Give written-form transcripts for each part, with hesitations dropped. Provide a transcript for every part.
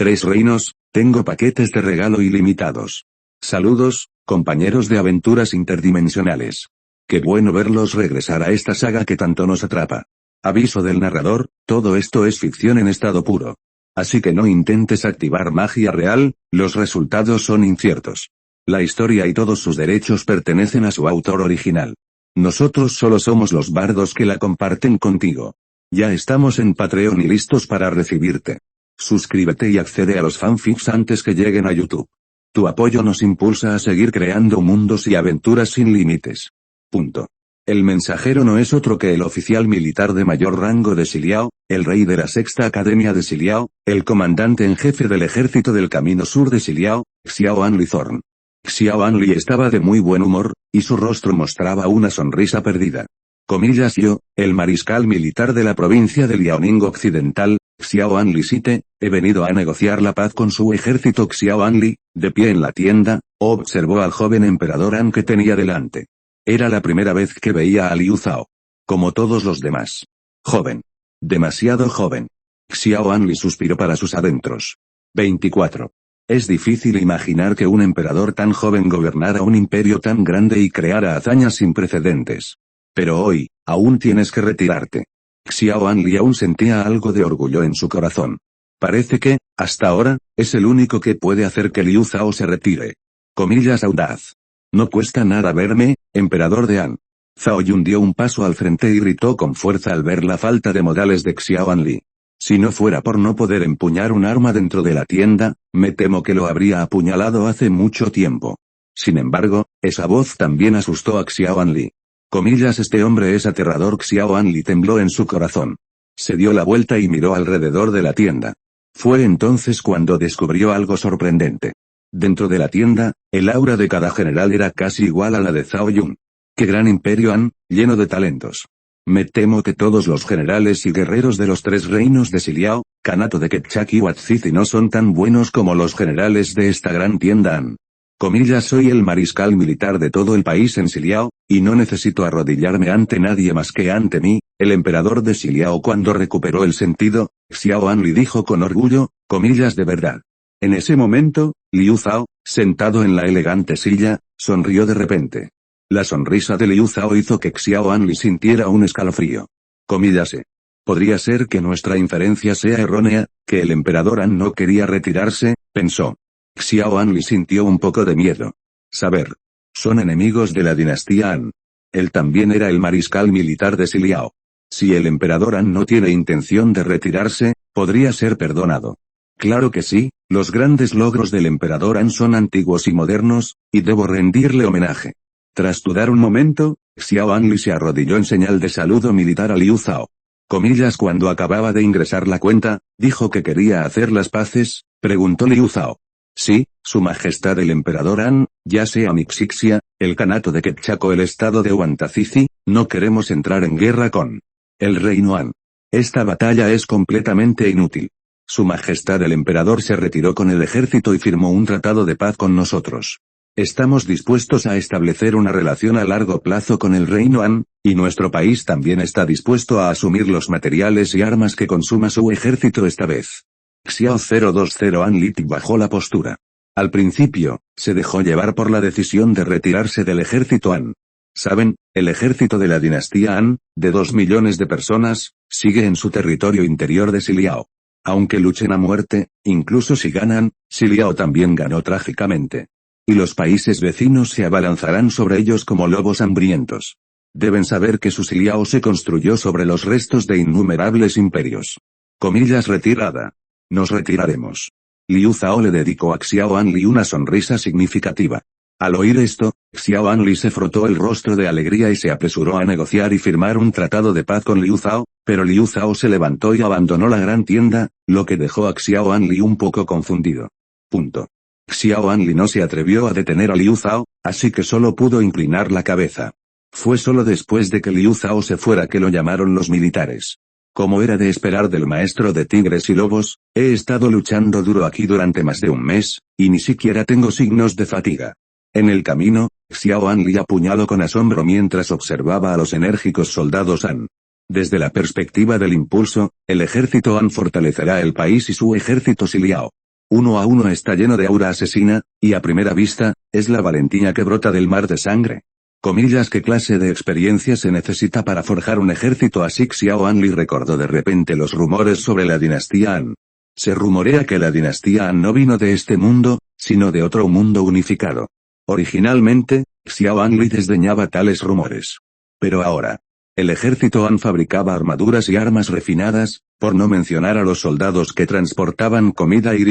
3 reinos, tengo paquetes de regalo ilimitados. Saludos, compañeros de aventuras interdimensionales. Qué bueno verlos regresar a esta saga que tanto nos atrapa. Aviso del narrador, todo esto es ficción en estado puro. Así que no intentes activar magia real, los resultados son inciertos. La historia y todos sus derechos pertenecen a su autor original. Nosotros solo somos los bardos que la comparten contigo. Ya estamos en Patreon y listos para recibirte. Suscríbete y accede a los fanfics antes que lleguen a YouTube. Tu apoyo nos impulsa a seguir creando mundos y aventuras sin límites. Punto. El mensajero no es otro que el oficial militar de mayor rango de Siliao, el rey de la Sexta Academia de Siliao, el comandante en jefe del ejército del Camino Sur de Siliao, Xiao Anli Thorn. Xiao Anli estaba de muy buen humor, y su rostro mostraba una sonrisa perdida. Comillas yo, el mariscal militar de la provincia de Liaoning Occidental, Xiao Anli Site, he venido a negociar la paz con su ejército. Xiao Anli, de pie en la tienda, observó al joven emperador An que tenía delante. Era la primera vez que veía a Liu Zhao. Como todos los demás. Joven. Demasiado joven. Xiao Anli suspiró para sus adentros. 24. Es difícil imaginar que un emperador tan joven gobernara un imperio tan grande y creara hazañas sin precedentes. Pero hoy, aún tienes que retirarte. Xiao Anli aún sentía algo de orgullo en su corazón. Parece que, hasta ahora, es el único que puede hacer que Liu Zhao se retire. Comillas audaz. No cuesta nada verme, emperador de An. Zhao Yun dio un paso al frente y gritó con fuerza al ver la falta de modales de Xiao Anli. Si no fuera por no poder empuñar un arma dentro de la tienda, me temo que lo habría apuñalado hace mucho tiempo. Sin embargo, esa voz también asustó a Xiao Anli. Comillas este hombre es aterrador. Xiao Anli tembló en su corazón. Se dio la vuelta y miró alrededor de la tienda. Fue entonces cuando descubrió algo sorprendente. Dentro de la tienda, el aura de cada general era casi igual a la de Zhao Yun. ¡Qué gran imperio Han, lleno de talentos! Me temo que todos los generales y guerreros de los 3 reinos de Siliao, Kanato de Kepchak y Watzizi no son tan buenos como los generales de esta gran tienda Han. Comillas soy el mariscal militar de todo el país en Siliao, y no necesito arrodillarme ante nadie más que ante mí, el emperador de Siliao. Cuando recuperó el sentido, Xiao Anli dijo con orgullo, comillas de verdad. En ese momento, Liu Zhao, sentado en la elegante silla, sonrió de repente. La sonrisa de Liu Zhao hizo que Xiao Anli sintiera un escalofrío. Comillase. Podría ser que nuestra inferencia sea errónea, que el emperador An no quería retirarse, pensó. Xiao Anli sintió un poco de miedo. Saber. Son enemigos de la dinastía An. Él también era el mariscal militar de Siliao. Si el emperador An no tiene intención de retirarse, podría ser perdonado. Claro que sí, los grandes logros del emperador An son antiguos y modernos, y debo rendirle homenaje. Tras dudar un momento, Xiao Anli se arrodilló en señal de saludo militar a Liu Zhao. Comillas cuando acababa de ingresar la cuenta, dijo que quería hacer las paces, preguntó Liu Zhao. Sí, su majestad el emperador An, ya sea Mixixia, el Kanato de Kepchak o el estado de Wantazizi, no queremos entrar en guerra con el reino An. Esta batalla es completamente inútil. Su majestad el emperador se retiró con el ejército y firmó un tratado de paz con nosotros. Estamos dispuestos a establecer una relación a largo plazo con el reino Han, y nuestro país también está dispuesto a asumir los materiales y armas que consuma su ejército esta vez. Xiao 020 Anli bajó la postura. Al principio, se dejó llevar por la decisión de retirarse del ejército Han. Saben, el ejército de la dinastía Han, de 2 millones de personas, sigue en su territorio interior de Siliao. Aunque luchen a muerte, incluso si ganan, Siliao también ganó trágicamente. Y los países vecinos se abalanzarán sobre ellos como lobos hambrientos. Deben saber que su Siliao se construyó sobre los restos de innumerables imperios. Comillas retirada. Nos retiraremos. Liu Zhao le dedicó a Xiao Anli una sonrisa significativa. Al oír esto, Xiao Anli se frotó el rostro de alegría y se apresuró a negociar y firmar un tratado de paz con Liu Zhao, pero Liu Zhao se levantó y abandonó la gran tienda, lo que dejó a Xiao Anli un poco confundido. Punto. Xiao Anli no se atrevió a detener a Liu Zhao, así que solo pudo inclinar la cabeza. Fue solo después de que Liu Zhao se fuera que lo llamaron los militares. Como era de esperar del maestro de tigres y lobos, he estado luchando duro aquí durante más de un mes, y ni siquiera tengo signos de fatiga. En el camino, Xiao Anli apuñaló con asombro mientras observaba a los enérgicos soldados Han. Desde la perspectiva del impulso, el ejército Han fortalecerá el país y su ejército Siliao. Uno a uno está lleno de aura asesina, y a primera vista, es la valentía que brota del mar de sangre. Comillas, ¿qué clase de experiencia se necesita para forjar un ejército así? Xiao Anli recordó de repente los rumores sobre la dinastía Han. Se rumorea que la dinastía Han no vino de este mundo, sino de otro mundo unificado. Originalmente, Xiao Anli desdeñaba tales rumores. Pero ahora, el ejército Han fabricaba armaduras y armas refinadas, por no mencionar a los soldados que transportaban comida y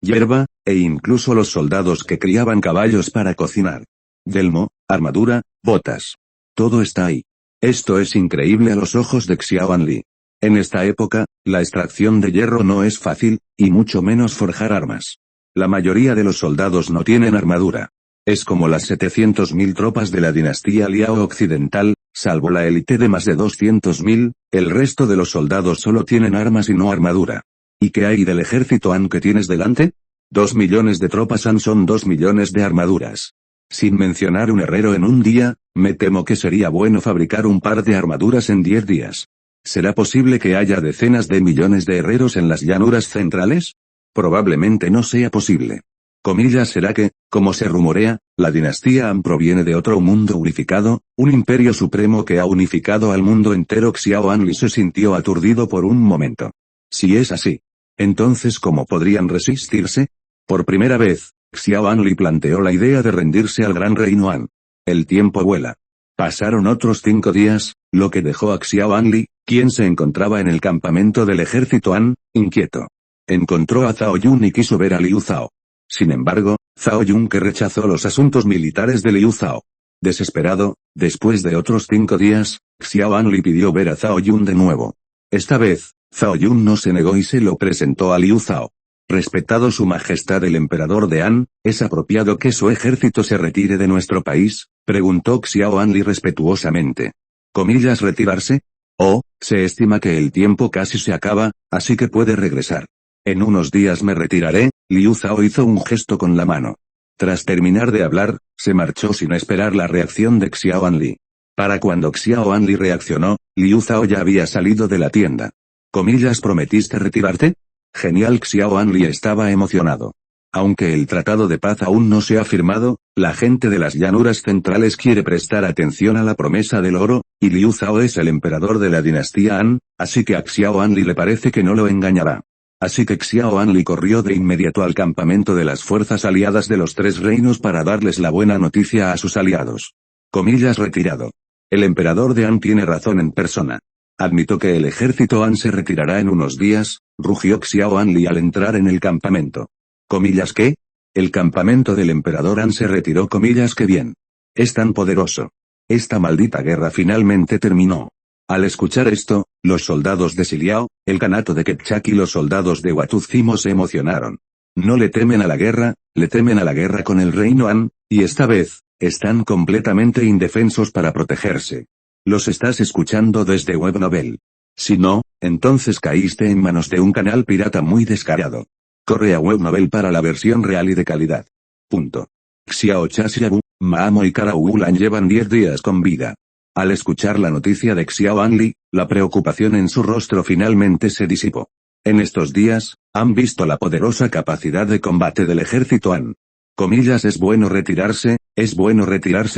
hierba, e incluso los soldados que criaban caballos para cocinar. Yelmo, armadura, botas. Todo está ahí. Esto es increíble a los ojos de Xiao Anli. En esta época, la extracción de hierro no es fácil, y mucho menos forjar armas. La mayoría de los soldados no tienen armadura. Es como las 700.000 tropas de la dinastía Liao Occidental, salvo la élite de más de 200.000, el resto de los soldados solo tienen armas y no armadura. ¿Y qué hay del ejército Han que tienes delante? 2 millones de tropas Han son 2 millones de armaduras. Sin mencionar un herrero en un día, me temo que sería bueno fabricar un par de armaduras en 10 días. ¿Será posible que haya decenas de millones de herreros en las llanuras centrales? Probablemente no sea posible. Comillas, ¿será que, como se rumorea, la dinastía Han proviene de otro mundo unificado, un imperio supremo que ha unificado al mundo entero? Xiao Anli se sintió aturdido por un momento. Si es así, entonces ¿cómo podrían resistirse? Por primera vez, Xiao Anli planteó la idea de rendirse al gran reino Han. El tiempo vuela. Pasaron otros 5 días, lo que dejó a Xiao Anli, quien se encontraba en el campamento del ejército Han, inquieto. Encontró a Zhao Yun y quiso ver a Liu Zhao. Sin embargo, Zhao Yun que rechazó los asuntos militares de Liu Zhao. Desesperado, después de otros 5 días, Xiao Anli pidió ver a Zhao Yun de nuevo. Esta vez, Zhao Yun no se negó y se lo presentó a Liu Zhao. Respetado su majestad el emperador de Han, ¿es apropiado que su ejército se retire de nuestro país? Preguntó Xiao Anli respetuosamente. Comillas, ¿retirarse? Oh, se estima que el tiempo casi se acaba, así que puede regresar. En unos días me retiraré. Liu Zhao hizo un gesto con la mano. Tras terminar de hablar, se marchó sin esperar la reacción de Xiao Anli. Para cuando Xiao Anli reaccionó, Liu Zhao ya había salido de la tienda. Comillas, ¿prometiste retirarte? Genial. Xiao Anli estaba emocionado. Aunque el tratado de paz aún no se ha firmado, la gente de las llanuras centrales quiere prestar atención a la promesa del oro, y Liu Zhao es el emperador de la dinastía Han, así que a Xiao Anli le parece que no lo engañará. Así que Xiao Anli corrió de inmediato al campamento de las fuerzas aliadas de los 3 reinos para darles la buena noticia a sus aliados. Comillas, retirado. El emperador de Han tiene razón en persona. Admito que el ejército Han se retirará en unos días, rugió Xiao Anli al entrar en el campamento. Comillas, ¿qué? El campamento del emperador Han se retiró. Comillas, qué bien. Es tan poderoso. Esta maldita guerra finalmente terminó. Al escuchar esto, los soldados de Siliao, el Kanato de Kepchak y los soldados de Watuzimo se emocionaron. No le temen a la guerra, le temen a la guerra con el reino Han, y esta vez, están completamente indefensos para protegerse. Los estás escuchando desde Webnovel. Si no, entonces caíste en manos de un canal pirata muy descarado. Corre a Webnovel para la versión real y de calidad. Punto. Xiao Chasiabu, Maamo y Kara Ulan llevan 10 días con vida. Al escuchar la noticia de Xiao Anli, la preocupación en su rostro finalmente se disipó. En estos días, han visto la poderosa capacidad de combate del ejército Han. Comillas, es bueno retirarse,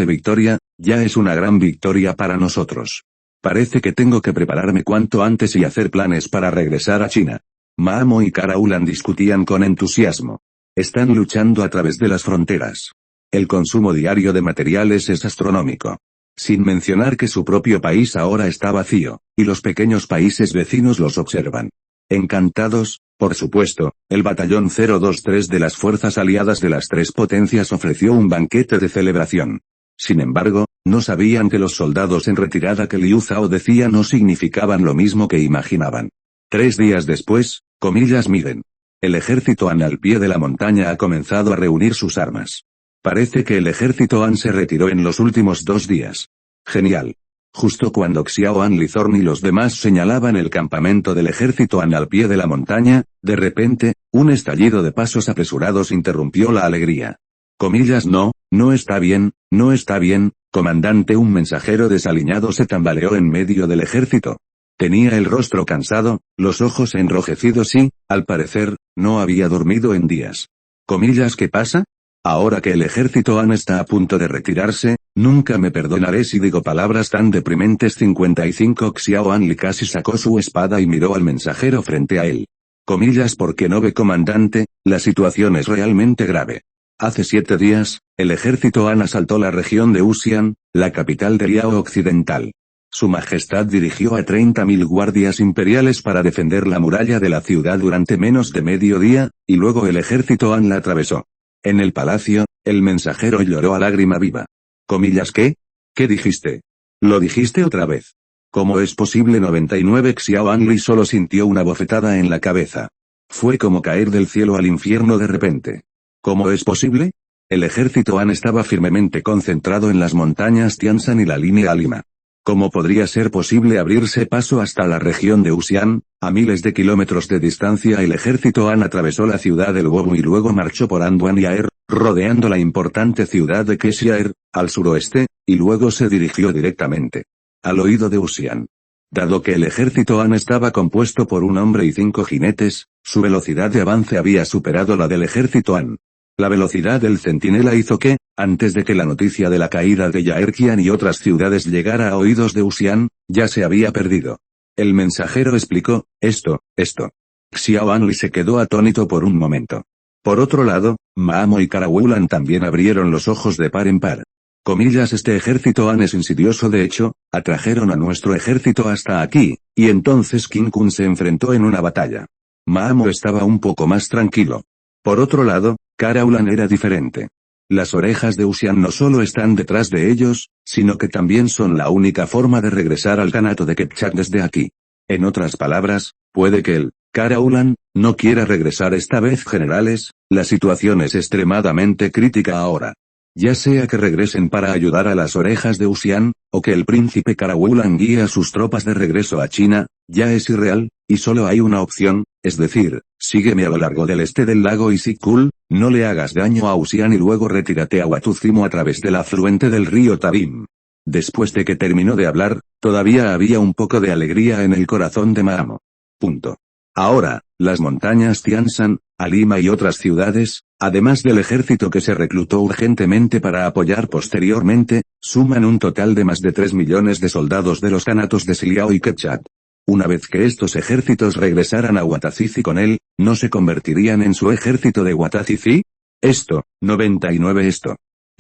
Victoria, ya es una gran victoria para nosotros. Parece que tengo que prepararme cuanto antes y hacer planes para regresar a China. Maamo y Kara Ulan discutían con entusiasmo. Están luchando a través de las fronteras. El consumo diario de materiales es astronómico. Sin mencionar que su propio país ahora está vacío, y los pequeños países vecinos los observan. Encantados, por supuesto, el batallón 023 de las fuerzas aliadas de las 3 potencias ofreció un banquete de celebración. Sin embargo, no sabían que los soldados en retirada que Liu Zhao decía no significaban lo mismo que imaginaban. 3 días después, comillas, miren. El ejército Han al pie de la montaña ha comenzado a reunir sus armas. Parece que el ejército Han se retiró en los últimos 2 días. Genial. Justo cuando Xiao Anli Zorn y los demás señalaban el campamento del ejército Han al pie de la montaña, de repente, un estallido de pasos apresurados interrumpió la alegría. Comillas, no está bien, comandante. Un mensajero desaliñado se tambaleó en medio del ejército. Tenía el rostro cansado, los ojos enrojecidos y, al parecer, no había dormido en días. Comillas, ¿qué pasa? Ahora que el ejército Han está a punto de retirarse, nunca me perdonaré si digo palabras tan deprimentes. 55 Xiao An Li casi sacó su espada y miró al mensajero frente a él. Comillas, ¿por qué no ve, comandante? La situación es realmente grave. Hace 7 días, el ejército Han asaltó la región de Wuxian, la capital de Liao Occidental. Su Majestad dirigió a 30.000 guardias imperiales para defender la muralla de la ciudad durante menos de medio día, y luego el ejército Han la atravesó. En el palacio, el mensajero lloró a lágrima viva. Comillas, ¿qué? ¿Qué dijiste? ¿Lo dijiste otra vez? ¿Cómo es posible? 99 Xiao An Li solo sintió una bofetada en la cabeza. Fue como caer del cielo al infierno de repente. ¿Cómo es posible? El ejército Han estaba firmemente concentrado en las montañas Tianshan y la línea Lima. ¿Cómo podría ser posible abrirse paso hasta la región de Wuxian? A miles de kilómetros de distancia el ejército Han atravesó la ciudad del Wobu y luego marchó por Anduan y Aer, rodeando la importante ciudad de Kexiaer, al suroeste, y luego se dirigió directamente al oído de Wuxian. Dado que el ejército Han estaba compuesto por un hombre y 5 jinetes, su velocidad de avance había superado la del ejército Han. La velocidad del centinela hizo que, antes de que la noticia de la caída de Yaerqian y otras ciudades llegara a oídos de Wuxian, ya se había perdido. El mensajero explicó, esto. Xiao An Li se quedó atónito por un momento. Por otro lado, Mahamo y Karawulan también abrieron los ojos de par en par. Comillas, este ejército Han es insidioso, de hecho, atrajeron a nuestro ejército hasta aquí, y entonces Qin Kun se enfrentó en una batalla. Mahamo estaba un poco más tranquilo. Por otro lado, Karawulan era diferente. Las orejas de Wuxian no solo están detrás de ellos, sino que también son la única forma de regresar al Kanato de Kepchak desde aquí. En otras palabras, puede que el Karawulan no quiera regresar esta vez, generales, la situación es extremadamente crítica ahora. Ya sea que regresen para ayudar a las orejas de Wuxian, o que el príncipe Karawulan guíe a sus tropas de regreso a China, ya es irreal, y solo hay una opción, es decir, sígueme a lo largo del este del lago Isikul, no le hagas daño a Wuxian y luego retírate a Huatuzimo a través del afluente del río Tabim. Después de que terminó de hablar, todavía había un poco de alegría en el corazón de Mahamo. Ahora, las montañas Tianshan, Alima y otras ciudades, además del ejército que se reclutó urgentemente para apoyar posteriormente, suman un total de más de 3 millones de soldados de los kanatos de Siliao y Kepchak. Una vez que estos ejércitos regresaran a Watazizi con él, ¿no se convertirían en su ejército de Watazizi? 99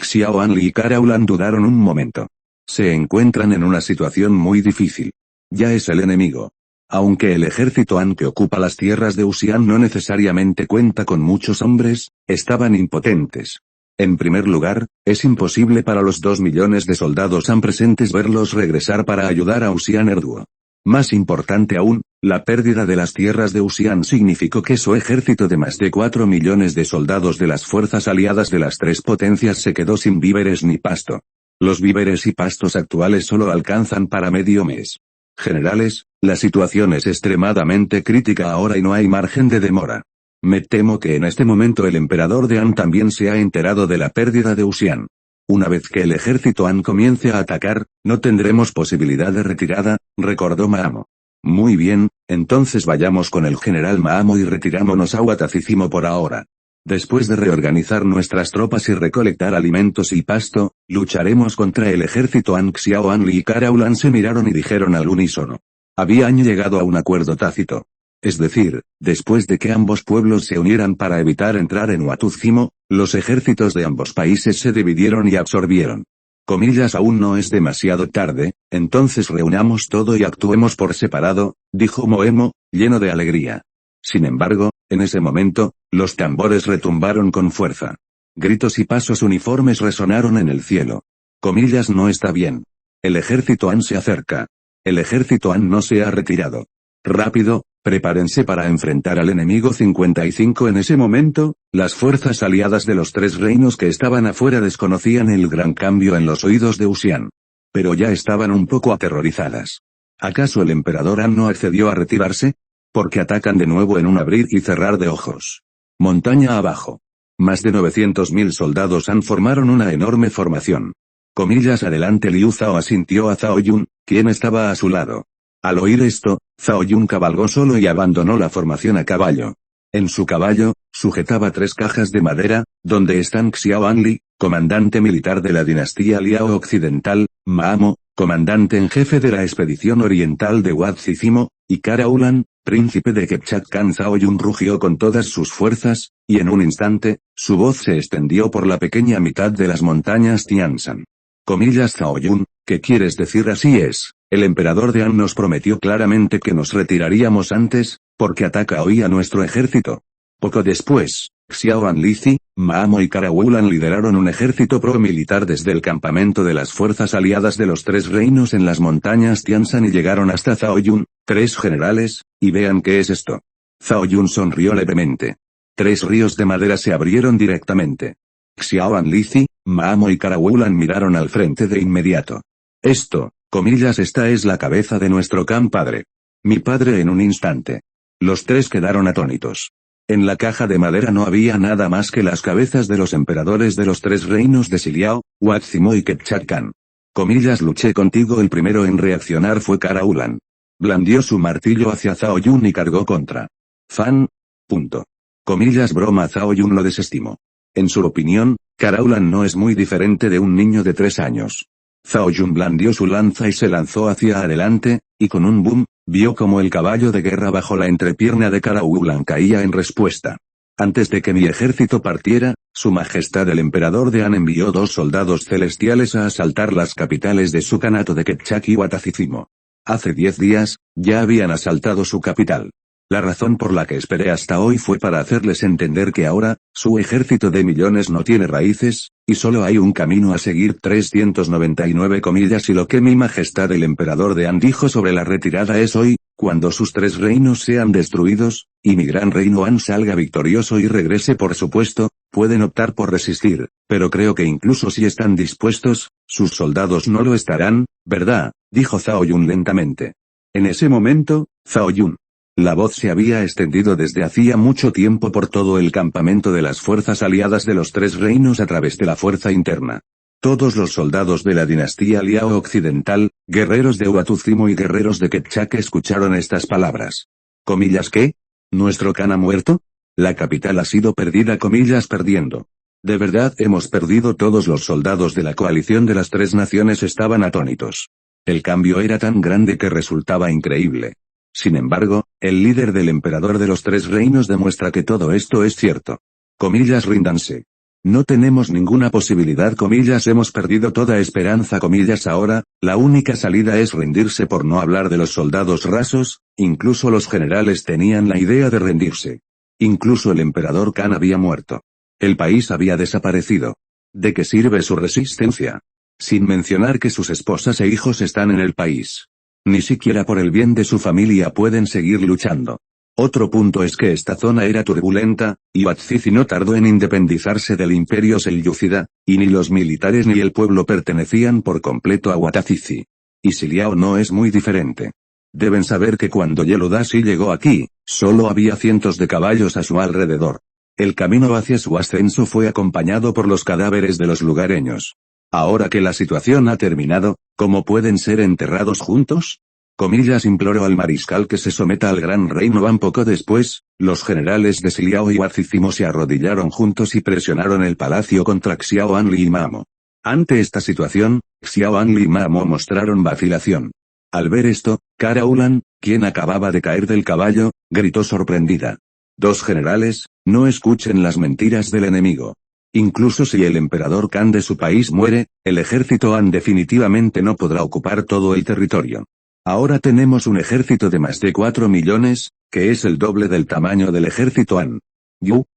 Xiao An Li y Karawulan dudaron un momento. Se encuentran en una situación muy difícil. Ya es el enemigo. Aunque el ejército Han que ocupa las tierras de Wuxian no necesariamente cuenta con muchos hombres, estaban impotentes. En primer lugar, es imposible para los 2 millones de soldados Han presentes verlos regresar para ayudar a Wuxian Erduo. Más importante aún, la pérdida de las tierras de Wuxian significó que su ejército de más de 4 millones de soldados de las fuerzas aliadas de las 3 potencias se quedó sin víveres ni pasto. Los víveres y pastos actuales solo alcanzan para medio mes. Generales, la situación es extremadamente crítica ahora y no hay margen de demora. Me temo que en este momento el emperador de Han también se ha enterado de la pérdida de Wuxian. Una vez que el ejército Han comience a atacar, no tendremos posibilidad de retirada, recordó Mahamo. Muy bien, entonces vayamos con el general Mahamo y retirámonos a Huatazicimo por ahora. Después de reorganizar nuestras tropas y recolectar alimentos y pasto, lucharemos contra el ejército Han. Xiao An Li y Karawulan se miraron y dijeron al unísono. Habían llegado a un acuerdo tácito. Es decir, después de que ambos pueblos se unieran para evitar entrar en Huatuzimo, los ejércitos de ambos países se dividieron y absorbieron. Comillas, aún no es demasiado tarde, entonces reunamos todo y actuemos por separado, dijo Moemo, lleno de alegría. Sin embargo, en ese momento, los tambores retumbaron con fuerza. Gritos y pasos uniformes resonaron en el cielo. Comillas, no está bien. El ejército Han se acerca. El ejército Han no se ha retirado. Rápido, prepárense para enfrentar al enemigo. 55 En ese momento, las fuerzas aliadas de los 3 reinos que estaban afuera desconocían el gran cambio en los oídos de Wuxian. Pero ya estaban un poco aterrorizadas. ¿Acaso el emperador Han no accedió a retirarse? Porque atacan de nuevo en un abrir y cerrar de ojos. Montaña abajo. Más de 900.000 soldados Han formaron una enorme formación. Comillas, adelante. Liu Zhao asintió a Zhao Yun, quien estaba a su lado. Al oír esto, Zhao Yun cabalgó solo y abandonó la formación a caballo. En su caballo, sujetaba 3 cajas de madera, donde están Xiao Anli, comandante militar de la dinastía Liao Occidental, Maamo, comandante en jefe de la expedición oriental de Wat Zicimo, y Kara Ulan, príncipe de Kepchak-kan. Zhao Yun rugió con todas sus fuerzas, y en un instante, su voz se extendió por la pequeña mitad de las montañas Tianshan. Comillas Zhao Yun, ¿qué quieres decir? Así es, el emperador de Han nos prometió claramente que nos retiraríamos antes, porque ataca hoy a nuestro ejército. Poco después, Xiao Anlizi, Maamo y Kara Ulan lideraron un ejército pro-militar desde el campamento de las fuerzas aliadas de los 3 reinos en las montañas Tianshan y llegaron hasta Zhao Yun, 3 generales, y vean qué es esto. Zhao Yun sonrió levemente. 3 ríos de madera se abrieron directamente. Xiao Anlizi, Maamo y Kara Ulan miraron al frente de inmediato. Esto, comillas, esta es la cabeza de nuestro Khan padre. Mi padre en un instante. Los 3 quedaron atónitos. En la caja de madera no había nada más que las cabezas de los emperadores de los 3 reinos de Siliao, Wat Zimo y Kepchak-kan. Comillas, luché contigo. El primero en reaccionar fue Kara Ulan. Blandió su martillo hacia Zhao Yun y cargó contra Fan. Comillas, broma. Zhao Yun lo desestimó. En su opinión, Kara Ulan no es muy diferente de un niño de 3 años. Zhao Yun blandió su lanza y se lanzó hacia adelante, y con un boom, vio como el caballo de guerra bajo la entrepierna de Kara Ulan caía en respuesta. Antes de que mi ejército partiera, Su Majestad el Emperador de Han envió 2 soldados celestiales a asaltar las capitales de su Kanato de Kepchak y Wat Zicimo. Hace 10 días, ya habían asaltado su capital. La razón por la que esperé hasta hoy fue para hacerles entender que ahora, su ejército de millones no tiene raíces, y solo hay un camino a seguir. 399 comillas. Y lo que mi majestad el emperador de Han dijo sobre la retirada es hoy, cuando sus 3 reinos sean destruidos, y mi gran reino Han salga victorioso y regrese. Por supuesto, pueden optar por resistir, pero creo que incluso si están dispuestos, sus soldados no lo estarán, ¿verdad? Dijo Zhao Yun lentamente. En ese momento, Zhao Yun. La voz se había extendido desde hacía mucho tiempo por todo el campamento de las fuerzas aliadas de los 3 reinos a través de la fuerza interna. Todos los soldados de la dinastía Liao Occidental, guerreros de Wat Zicimo y guerreros de Kepchak escucharon estas palabras. Comillas, ¿qué? ¿Nuestro Khan ha muerto? La capital ha sido perdida. Comillas, perdiendo. De verdad hemos perdido. Todos los soldados de la coalición de las 3 naciones estaban atónitos. El cambio era tan grande que resultaba increíble. Sin embargo, el líder del emperador de los 3 reinos demuestra que todo esto es cierto. Comillas, ríndanse. No tenemos ninguna posibilidad. Comillas, hemos perdido toda esperanza. Comillas, ahora, la única salida es rendirse. Por no hablar de los soldados rasos, incluso los generales tenían la idea de rendirse. Incluso el emperador Khan había muerto. El país había desaparecido. ¿De qué sirve su resistencia? Sin mencionar que sus esposas e hijos están en el país. Ni siquiera por el bien de su familia pueden seguir luchando. Otro punto es que esta zona era turbulenta, y Wat Zizi no tardó en independizarse del imperio selyúcida, y ni los militares ni el pueblo pertenecían por completo a Wat Zizi. Y Siliao no es muy diferente. Deben saber que cuando Yeludasi llegó aquí, solo había cientos de caballos a su alrededor. El camino hacia su ascenso fue acompañado por los cadáveres de los lugareños. Ahora que la situación ha terminado, ¿cómo pueden ser enterrados juntos? Comillas, imploró al mariscal que se someta al gran reino Han. Poco después, los generales de Siliao y Wat Zicimo se arrodillaron juntos y presionaron el palacio contra Xiao Anli y Maamo. Ante esta situación, Xiao Anli y Maamo mostraron vacilación. Al ver esto, Kara Ulan, quien acababa de caer del caballo, gritó sorprendida. 2 generales, no escuchen las mentiras del enemigo. Incluso si el emperador Khan de su país muere, el ejército Han definitivamente no podrá ocupar todo el territorio. Ahora tenemos un ejército de más de 4 millones, que es el doble del tamaño del ejército Han.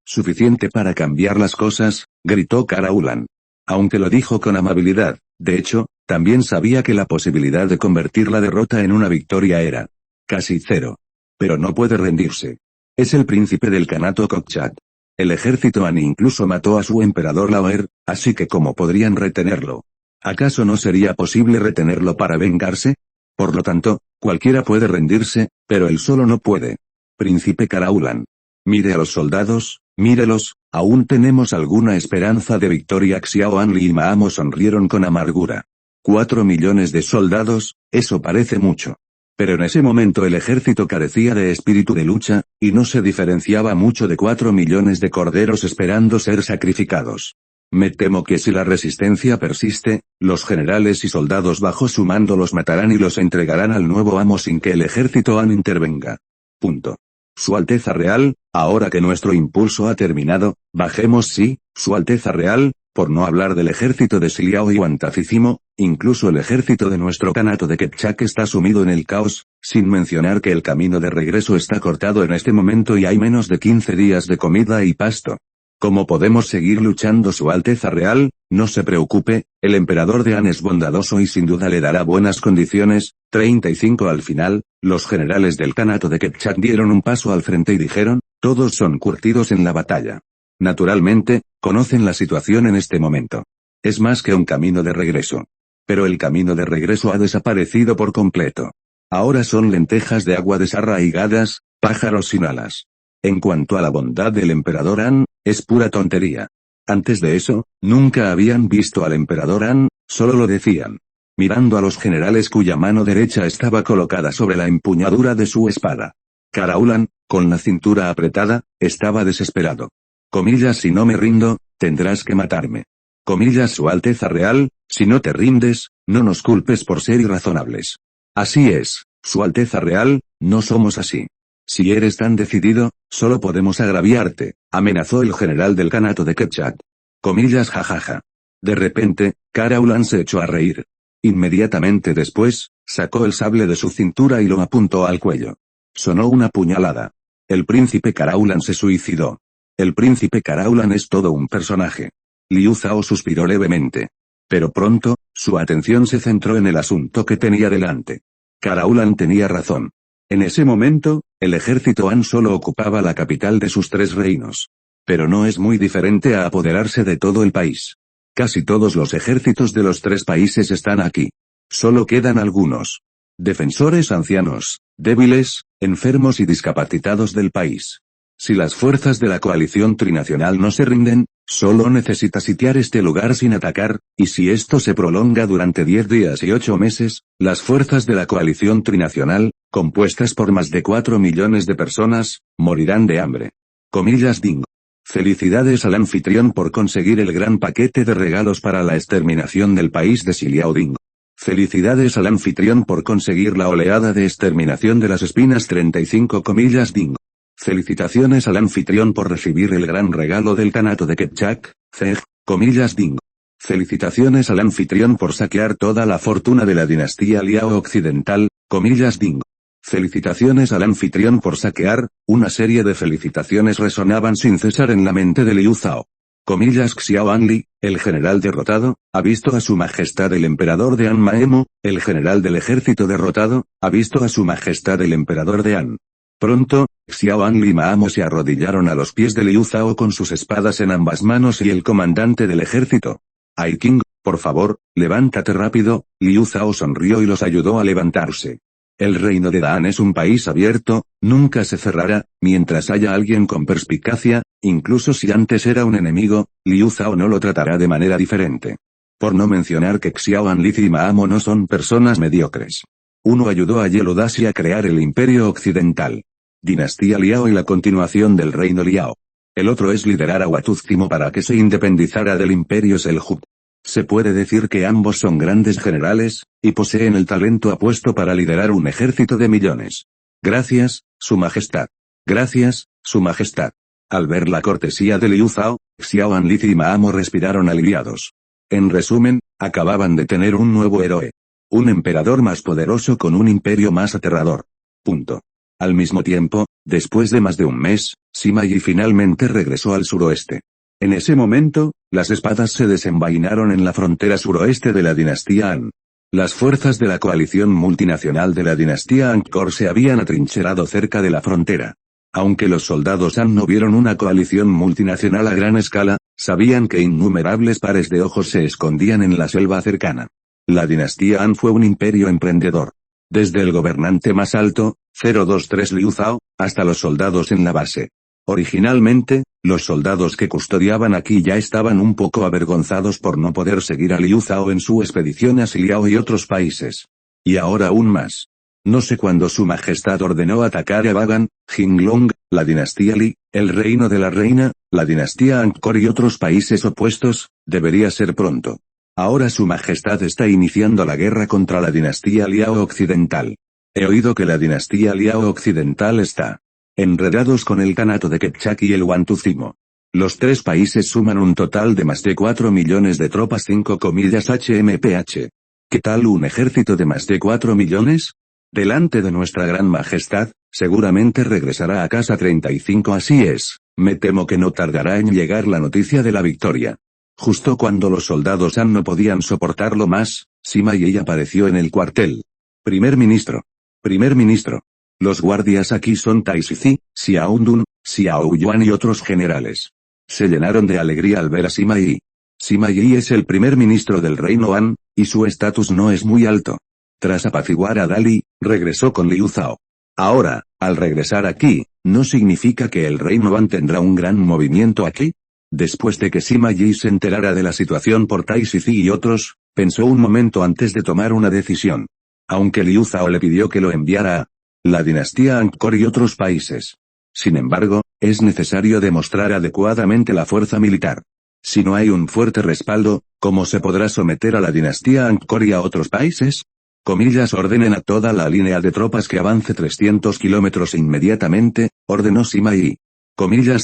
Suficiente para cambiar las cosas, gritó Kara Ulan. Aunque lo dijo con amabilidad, de hecho, también sabía que la posibilidad de convertir la derrota en una victoria era casi cero. Pero no puede rendirse. Es el príncipe del Kanato Kepchak. El ejército Han incluso mató a su emperador Laoer, así que ¿cómo podrían retenerlo? ¿Acaso no sería posible retenerlo para vengarse? Por lo tanto, cualquiera puede rendirse, pero él solo no puede. Príncipe Kara Ulan. Mire a los soldados, mírelos, aún tenemos alguna esperanza de victoria. Xiao Anli y Maamo sonrieron con amargura. 4 millones de soldados, eso parece mucho. Pero en ese momento el ejército carecía de espíritu de lucha, y no se diferenciaba mucho de 4 millones de corderos esperando ser sacrificados. Me temo que si la resistencia persiste, los generales y soldados bajo su mando los matarán y los entregarán al nuevo amo sin que el ejército Han intervenga. Punto. Su Alteza Real, ahora que nuestro impulso ha terminado, bajemos sí, Su Alteza Real, por no hablar del ejército de Siliao y Wantacicimo, incluso el ejército de nuestro Kanato de Kepchak está sumido en el caos, sin mencionar que el camino de regreso está cortado en este momento y hay menos de 15 días de comida y pasto. ¿Cómo podemos seguir luchando Su Alteza Real? No se preocupe, el emperador de Han es bondadoso y sin duda le dará buenas condiciones. 35 Al final, los generales del Kanato de Kepchak dieron un paso al frente y dijeron, todos son curtidos en la batalla. Naturalmente, conocen la situación en este momento. Es más que un camino de regreso. Pero el camino de regreso ha desaparecido por completo. Ahora son lentejas de agua desarraigadas, pájaros sin alas. En cuanto a la bondad del emperador Han, es pura tontería. Antes de eso, nunca habían visto al emperador Han, solo lo decían. Mirando a los generales cuya mano derecha estaba colocada sobre la empuñadura de su espada. Karaulan, con la cintura apretada, estaba desesperado. Comillas si no me rindo, tendrás que matarme. Comillas Su Alteza Real, si no te rindes, no nos culpes por ser irrazonables. Así es, Su Alteza Real, no somos así. Si eres tan decidido, solo podemos agraviarte, amenazó el general del Kanato de Kepchak. Comillas jajaja. De repente, Karaulan se echó a reír. Inmediatamente después, sacó el sable de su cintura y lo apuntó al cuello. Sonó una puñalada. El príncipe Karaulan se suicidó. El príncipe Karaulan es todo un personaje. Liu Zhao suspiró levemente. Pero pronto, su atención se centró en el asunto que tenía delante. Karaulan tenía razón. En ese momento, el ejército Han solo ocupaba la capital de sus 3 reinos. Pero no es muy diferente a apoderarse de todo el país. Casi todos los ejércitos de los 3 países están aquí. Solo quedan algunos. Defensores ancianos, débiles, enfermos y discapacitados del país. Si las fuerzas de la coalición trinacional no se rinden, solo necesita sitiar este lugar sin atacar, y si esto se prolonga durante 10 días y 8 meses, las fuerzas de la coalición trinacional, compuestas por más de 4 millones de personas, morirán de hambre. Comillas Ding. Felicidades al anfitrión por conseguir el gran paquete de regalos para la exterminación del país de Siliao Ding. Felicidades al anfitrión por conseguir la oleada de exterminación de las espinas 35 comillas Ding. Felicitaciones al anfitrión por recibir el gran regalo del Kanato de Kepchak, Zeg, comillas Ding. Felicitaciones al anfitrión por saquear toda la fortuna de la dinastía Liao Occidental, comillas Ding. Felicitaciones al anfitrión por saquear. Una serie de felicitaciones resonaban sin cesar en la mente de Liu Zhao. Comillas Xiao Anli, el general derrotado, ha visto a su majestad el emperador de Han Maemo, el general del ejército derrotado, ha visto a su majestad el emperador de Han. Pronto, Xiao Anli y Maamo se arrodillaron a los pies de Liu Zhao con sus espadas en ambas manos y el comandante del ejército. Ai King, por favor, levántate rápido. Liu Zhao sonrió y los ayudó a levantarse. El reino de Dan es un país abierto, nunca se cerrará, mientras haya alguien con perspicacia, incluso si antes era un enemigo, Liu Zhao no lo tratará de manera diferente. Por no mencionar que Xiao Anli y Maamo no son personas mediocres. Uno ayudó a Yellodashi a crear el Imperio Occidental. Dinastía Liao y la continuación del reino Liao. El otro es liderar a Watuzcimo para que se independizara del Imperio Seljuk. Se puede decir que ambos son grandes generales, y poseen el talento apuesto para liderar un ejército de millones. Gracias, Su Majestad. Gracias, Su Majestad. Al ver la cortesía de Liu Zhao, Xiao Anli y Maamo respiraron aliviados. En resumen, acababan de tener un nuevo héroe. Un emperador más poderoso con un imperio más aterrador. Punto. Al mismo tiempo, después de más de un mes, Sima Yi finalmente regresó al suroeste. En ese momento, las espadas se desenvainaron en la frontera suroeste de la dinastía Han. Las fuerzas de la coalición multinacional de la dinastía Angkor se habían atrincherado cerca de la frontera. Aunque los soldados Han no vieron una coalición multinacional a gran escala, sabían que innumerables pares de ojos se escondían en la selva cercana. La dinastía Han fue un imperio emprendedor. Desde el gobernante más alto, 023 Liu Zhao, hasta los soldados en la base. Originalmente, los soldados que custodiaban aquí ya estaban un poco avergonzados por no poder seguir a Liu Zhao en su expedición a Siliao y otros países. Y ahora aún más. No sé cuándo su majestad ordenó atacar a Bagan, Jinglong, la dinastía Li, el reino de la reina, la dinastía Angkor y otros países opuestos, debería ser pronto. Ahora su majestad está iniciando la guerra contra la dinastía Liao Occidental. He oído que la dinastía Liao Occidental está enredados con el Kanato de Kipchak y el Wantuzimo. Los tres países suman un total de más de 4 millones de tropas 5,HMPH. ¿Qué tal un ejército de más de 4 millones? Delante de nuestra gran majestad, seguramente regresará a casa 35. Así es, me temo que no tardará en llegar la noticia de la victoria. Justo cuando los soldados Han no podían soportarlo más, Sima Yi apareció en el cuartel. Primer ministro. Primer ministro. Los guardias aquí son Tai Shizi, Xiao Dun, Xiao Yuan y otros generales. Se llenaron de alegría al ver a Sima Yi. Sima Yi es el primer ministro del reino Han, y su estatus no es muy alto. Tras apaciguar a Dali, regresó con Liu Zhao. Ahora, al regresar aquí, ¿no significa que el reino Han tendrá un gran movimiento aquí? Después de que Sima Yi se enterara de la situación por Tai Shizi y otros, pensó un momento antes de tomar una decisión. Aunque Liu Zhao le pidió que lo enviara a la dinastía Angkor y otros países. Sin embargo, es necesario demostrar adecuadamente la fuerza militar. Si no hay un fuerte respaldo, ¿cómo se podrá someter a la dinastía Angkor y a otros países? Ordenen a toda la línea de tropas que avance 300 kilómetros inmediatamente, ordenó Sima Yi.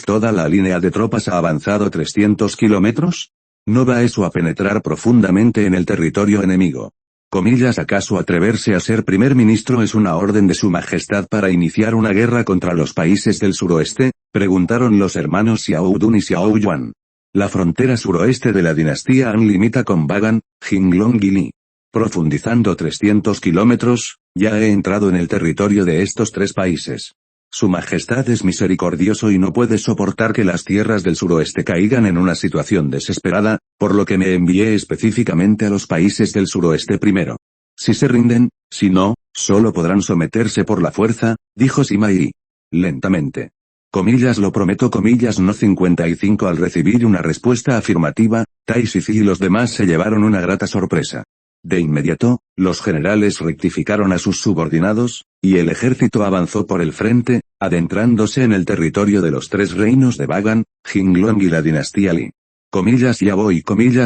¿Toda la línea de tropas ha avanzado 300 kilómetros? ¿No va eso a penetrar profundamente en el territorio enemigo? ¿Acaso atreverse a ser primer ministro es una orden de su majestad para iniciar una guerra contra los países del suroeste? Preguntaron los hermanos Xiao Dun y Xiao Yuan. La frontera suroeste de la dinastía Han limita con Bagan, Jinglong y Li. Profundizando 300 kilómetros, ya he entrado en el territorio de estos tres países. Su majestad es misericordioso y no puede soportar que las tierras del suroeste caigan en una situación desesperada, por lo que me envié específicamente a los países del suroeste primero. Si se rinden, si no, solo podrán someterse por la fuerza, dijo Sima Yi. Lentamente. Lo prometo, no 55. Al recibir una respuesta afirmativa, Tai Shizi y los demás se llevaron una grata sorpresa. De inmediato, los generales rectificaron a sus subordinados, y el ejército avanzó por el frente, adentrándose en el territorio de los tres reinos de Bagan, Jinglong y la dinastía Li. Ya voy,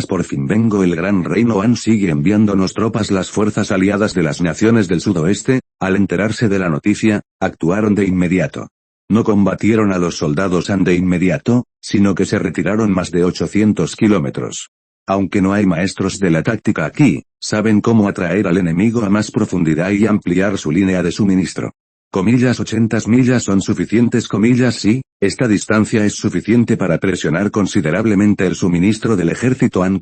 por fin vengo. El gran reino Han sigue enviándonos tropas. Las fuerzas aliadas de las naciones del sudoeste, al enterarse de la noticia, actuaron de inmediato. No combatieron a los soldados Han de inmediato, sino que se retiraron más de 800 kilómetros. Aunque no hay maestros de la táctica aquí, saben cómo atraer al enemigo a más profundidad y ampliar su línea de suministro. 80 millas son suficientes. Sí, esta distancia es suficiente para presionar considerablemente el suministro del ejército Han.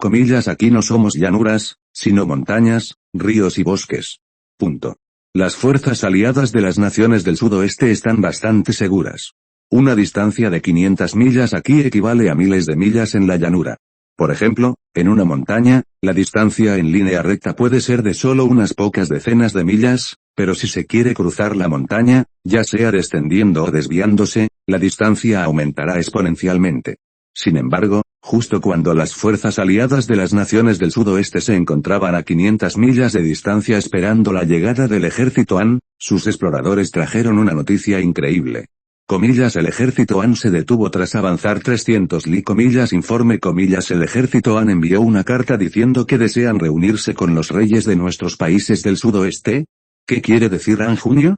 Aquí no somos llanuras, sino montañas, ríos y bosques. Punto. Las fuerzas aliadas de las naciones del sudoeste están bastante seguras. Una distancia de 500 millas aquí equivale a miles de millas en la llanura. Por ejemplo, en una montaña, la distancia en línea recta puede ser de solo unas pocas decenas de millas, pero si se quiere cruzar la montaña, ya sea descendiendo o desviándose, la distancia aumentará exponencialmente. Sin embargo, justo cuando las fuerzas aliadas de las naciones del sudoeste se encontraban a 500 millas de distancia esperando la llegada del ejército Han, sus exploradores trajeron una noticia increíble. El ejército Han se detuvo tras avanzar 300 li. Informe. El ejército Han envió una carta diciendo que desean reunirse con los reyes de nuestros países del sudoeste. ¿Qué quiere decir Han Junio?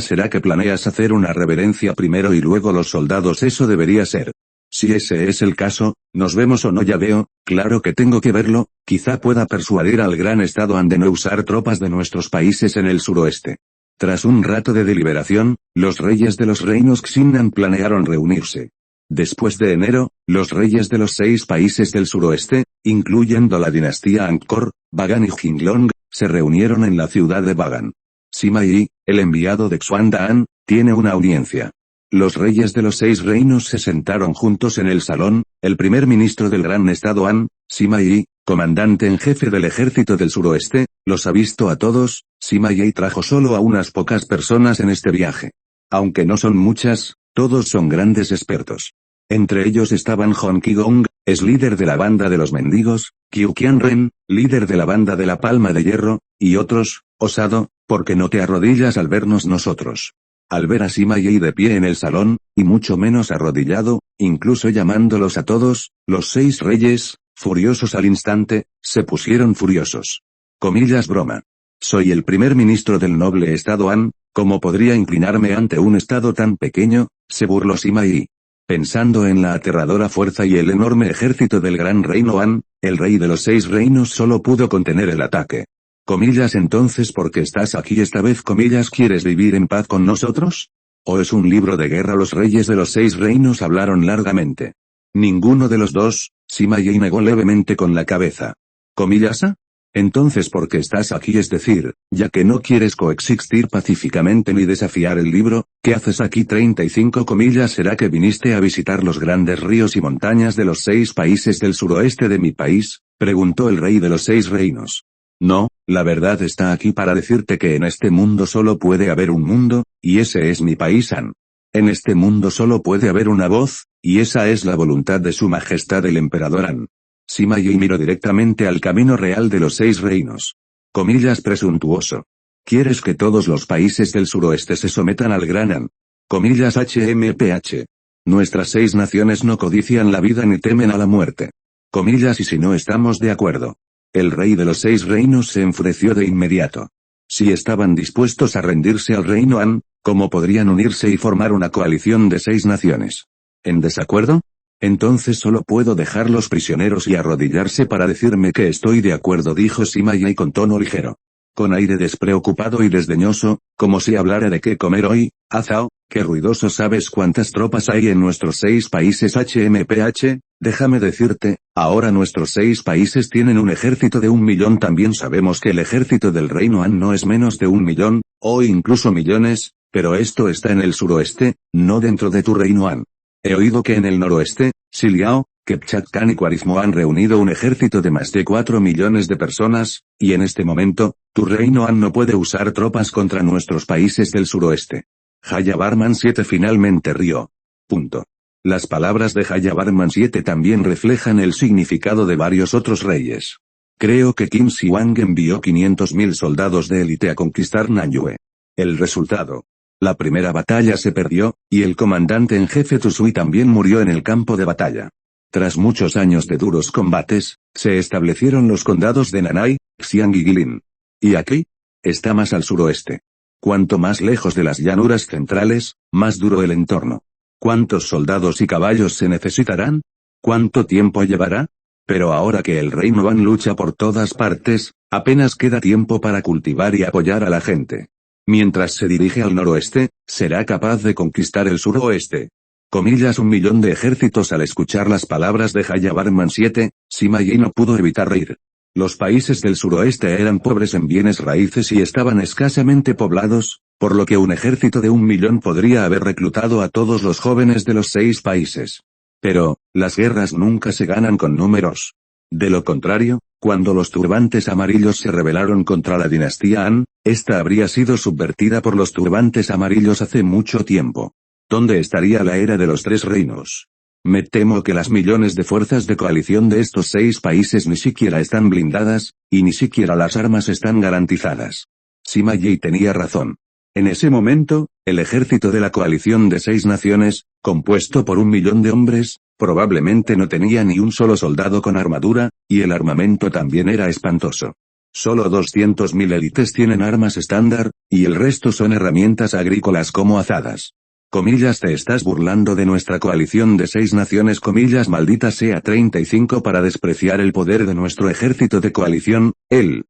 ¿Será que planeas hacer una reverencia primero y luego los soldados? Eso debería ser. Si ese es el caso, ¿nos vemos o no? Ya veo, claro que tengo que verlo, quizá pueda persuadir al gran estado Han de no usar tropas de nuestros países en el suroeste. Tras un rato de deliberación, los reyes de los reinos Xinnan planearon reunirse. Después de enero, los reyes de los 6 países del suroeste, incluyendo la dinastía Angkor, Bagan y Jinglong, se reunieron en la ciudad de Bagan. Sima Yi, el enviado de Xuandan, tiene una audiencia. Los reyes de los 6 reinos se sentaron juntos en el salón. El primer ministro del gran estado Han, Sima Yi, comandante en jefe del ejército del suroeste, los ha visto a todos. Sima Yi trajo solo a unas pocas personas en este viaje. Aunque no son muchas, todos son grandes expertos. Entre ellos estaban Hong Qigong, es líder de la banda de los mendigos, Qiu Qianren, líder de la banda de la palma de hierro, y otros, Osado, ¿Por qué no te arrodillas al vernos nosotros? Al ver a Sima Yi de pie en el salón, y mucho menos arrodillado, incluso llamándolos a todos, los 6 reyes, furiosos al instante, se pusieron furiosos. Comillas broma. Soy el primer ministro del noble estado Han, ¿cómo podría inclinarme ante un estado tan pequeño? Se burló Sima Yi. Pensando en la aterradora fuerza y el enorme ejército del gran reino Han, el rey de los 6 reinos solo pudo contener el ataque. Comillas entonces ¿por qué estás aquí esta vez? Comillas ¿quieres vivir en paz con nosotros? ¿O es un libro de guerra? Los reyes de los 6 reinos hablaron largamente. Ninguno de los dos, Sima Yi negó levemente con la cabeza. Comillas ¿ah? Entonces ¿por qué estás aquí? Es decir, ya que no quieres coexistir pacíficamente ni desafiar el libro, ¿qué haces aquí? 35 comillas ¿será que viniste a visitar los grandes ríos y montañas de los 6 países del suroeste de mi país? Preguntó el rey de los 6 reinos. No, la verdad está aquí para decirte que en este mundo solo puede haber un mundo, y ese es mi país Han. En este mundo solo puede haber una voz, y esa es la voluntad de su majestad el emperador Han. Sima Yi miró directamente al camino real de los 6 reinos. Comillas presuntuoso. ¿Quieres que todos los países del suroeste se sometan al gran Han? Comillas HMPH. Nuestras 6 naciones no codician la vida ni temen a la muerte. Comillas y si no estamos de acuerdo. El rey de los 6 reinos se enfureció de inmediato. Si estaban dispuestos a rendirse al reino Han, ¿cómo podrían unirse y formar una coalición de 6 naciones? ¿En desacuerdo? Entonces solo puedo dejarlos prisioneros y arrodillarse para decirme que estoy de acuerdo, dijo Sima Yi con tono ligero. Con aire despreocupado y desdeñoso, como si hablara de qué comer hoy. Azao, qué ruidoso. ¿Sabes cuántas tropas hay en nuestros 6 países? HMPH, déjame decirte, ahora nuestros 6 países tienen un ejército de 1 millón. También sabemos que el ejército del reino Han no es menos de 1 millón, o incluso millones, pero esto está en el suroeste, no dentro de tu reino Han. He oído que en el noroeste, Siliao, Kepchat Khan y Quarismo han reunido un ejército de más de 4 millones de personas, y en este momento, tu reino Han no puede usar tropas contra nuestros países del suroeste. Jayavarman 7 finalmente rió. Punto. Las palabras de Jayavarman 7 también reflejan el significado de varios otros reyes. Creo que Qin Shi Huang envió 500.000 soldados de élite a conquistar Nanyue. El resultado. La primera batalla se perdió, y el comandante en jefe Tu Sui también murió en el campo de batalla. Tras muchos años de duros combates, se establecieron los condados de Nanai, Xiang y Guilin. ¿Y aquí? Está más al suroeste. Cuanto más lejos de las llanuras centrales, más duro el entorno. ¿Cuántos soldados y caballos se necesitarán? ¿Cuánto tiempo llevará? Pero ahora que el reino Han lucha por todas partes, apenas queda tiempo para cultivar y apoyar a la gente. Mientras se dirige al noroeste, será capaz de conquistar el suroeste. Comillas 1 millón de ejércitos. Al escuchar las palabras de Jayavarman 7, Sima Yi no pudo evitar reír. Los países del suroeste eran pobres en bienes raíces y estaban escasamente poblados, por lo que un ejército de 1 millón podría haber reclutado a todos los jóvenes de los 6 países. Pero, las guerras nunca se ganan con números. De lo contrario, cuando los turbantes amarillos se rebelaron contra la dinastía Han, esta habría sido subvertida por los turbantes amarillos hace mucho tiempo. ¿Dónde estaría la era de los 3 reinos? Me temo que las millones de fuerzas de coalición de estos 6 países ni siquiera están blindadas, y ni siquiera las armas están garantizadas. Sima Yi tenía razón. En ese momento, el ejército de la coalición de 6 naciones, compuesto por 1 millón de hombres, probablemente no tenía ni un solo soldado con armadura, y el armamento también era espantoso. Solo 200.000 élites tienen armas estándar, y el resto son herramientas agrícolas como azadas. Comillas te estás burlando de nuestra coalición de 6 naciones. Comillas maldita sea 35 para despreciar el poder de nuestro ejército de coalición. El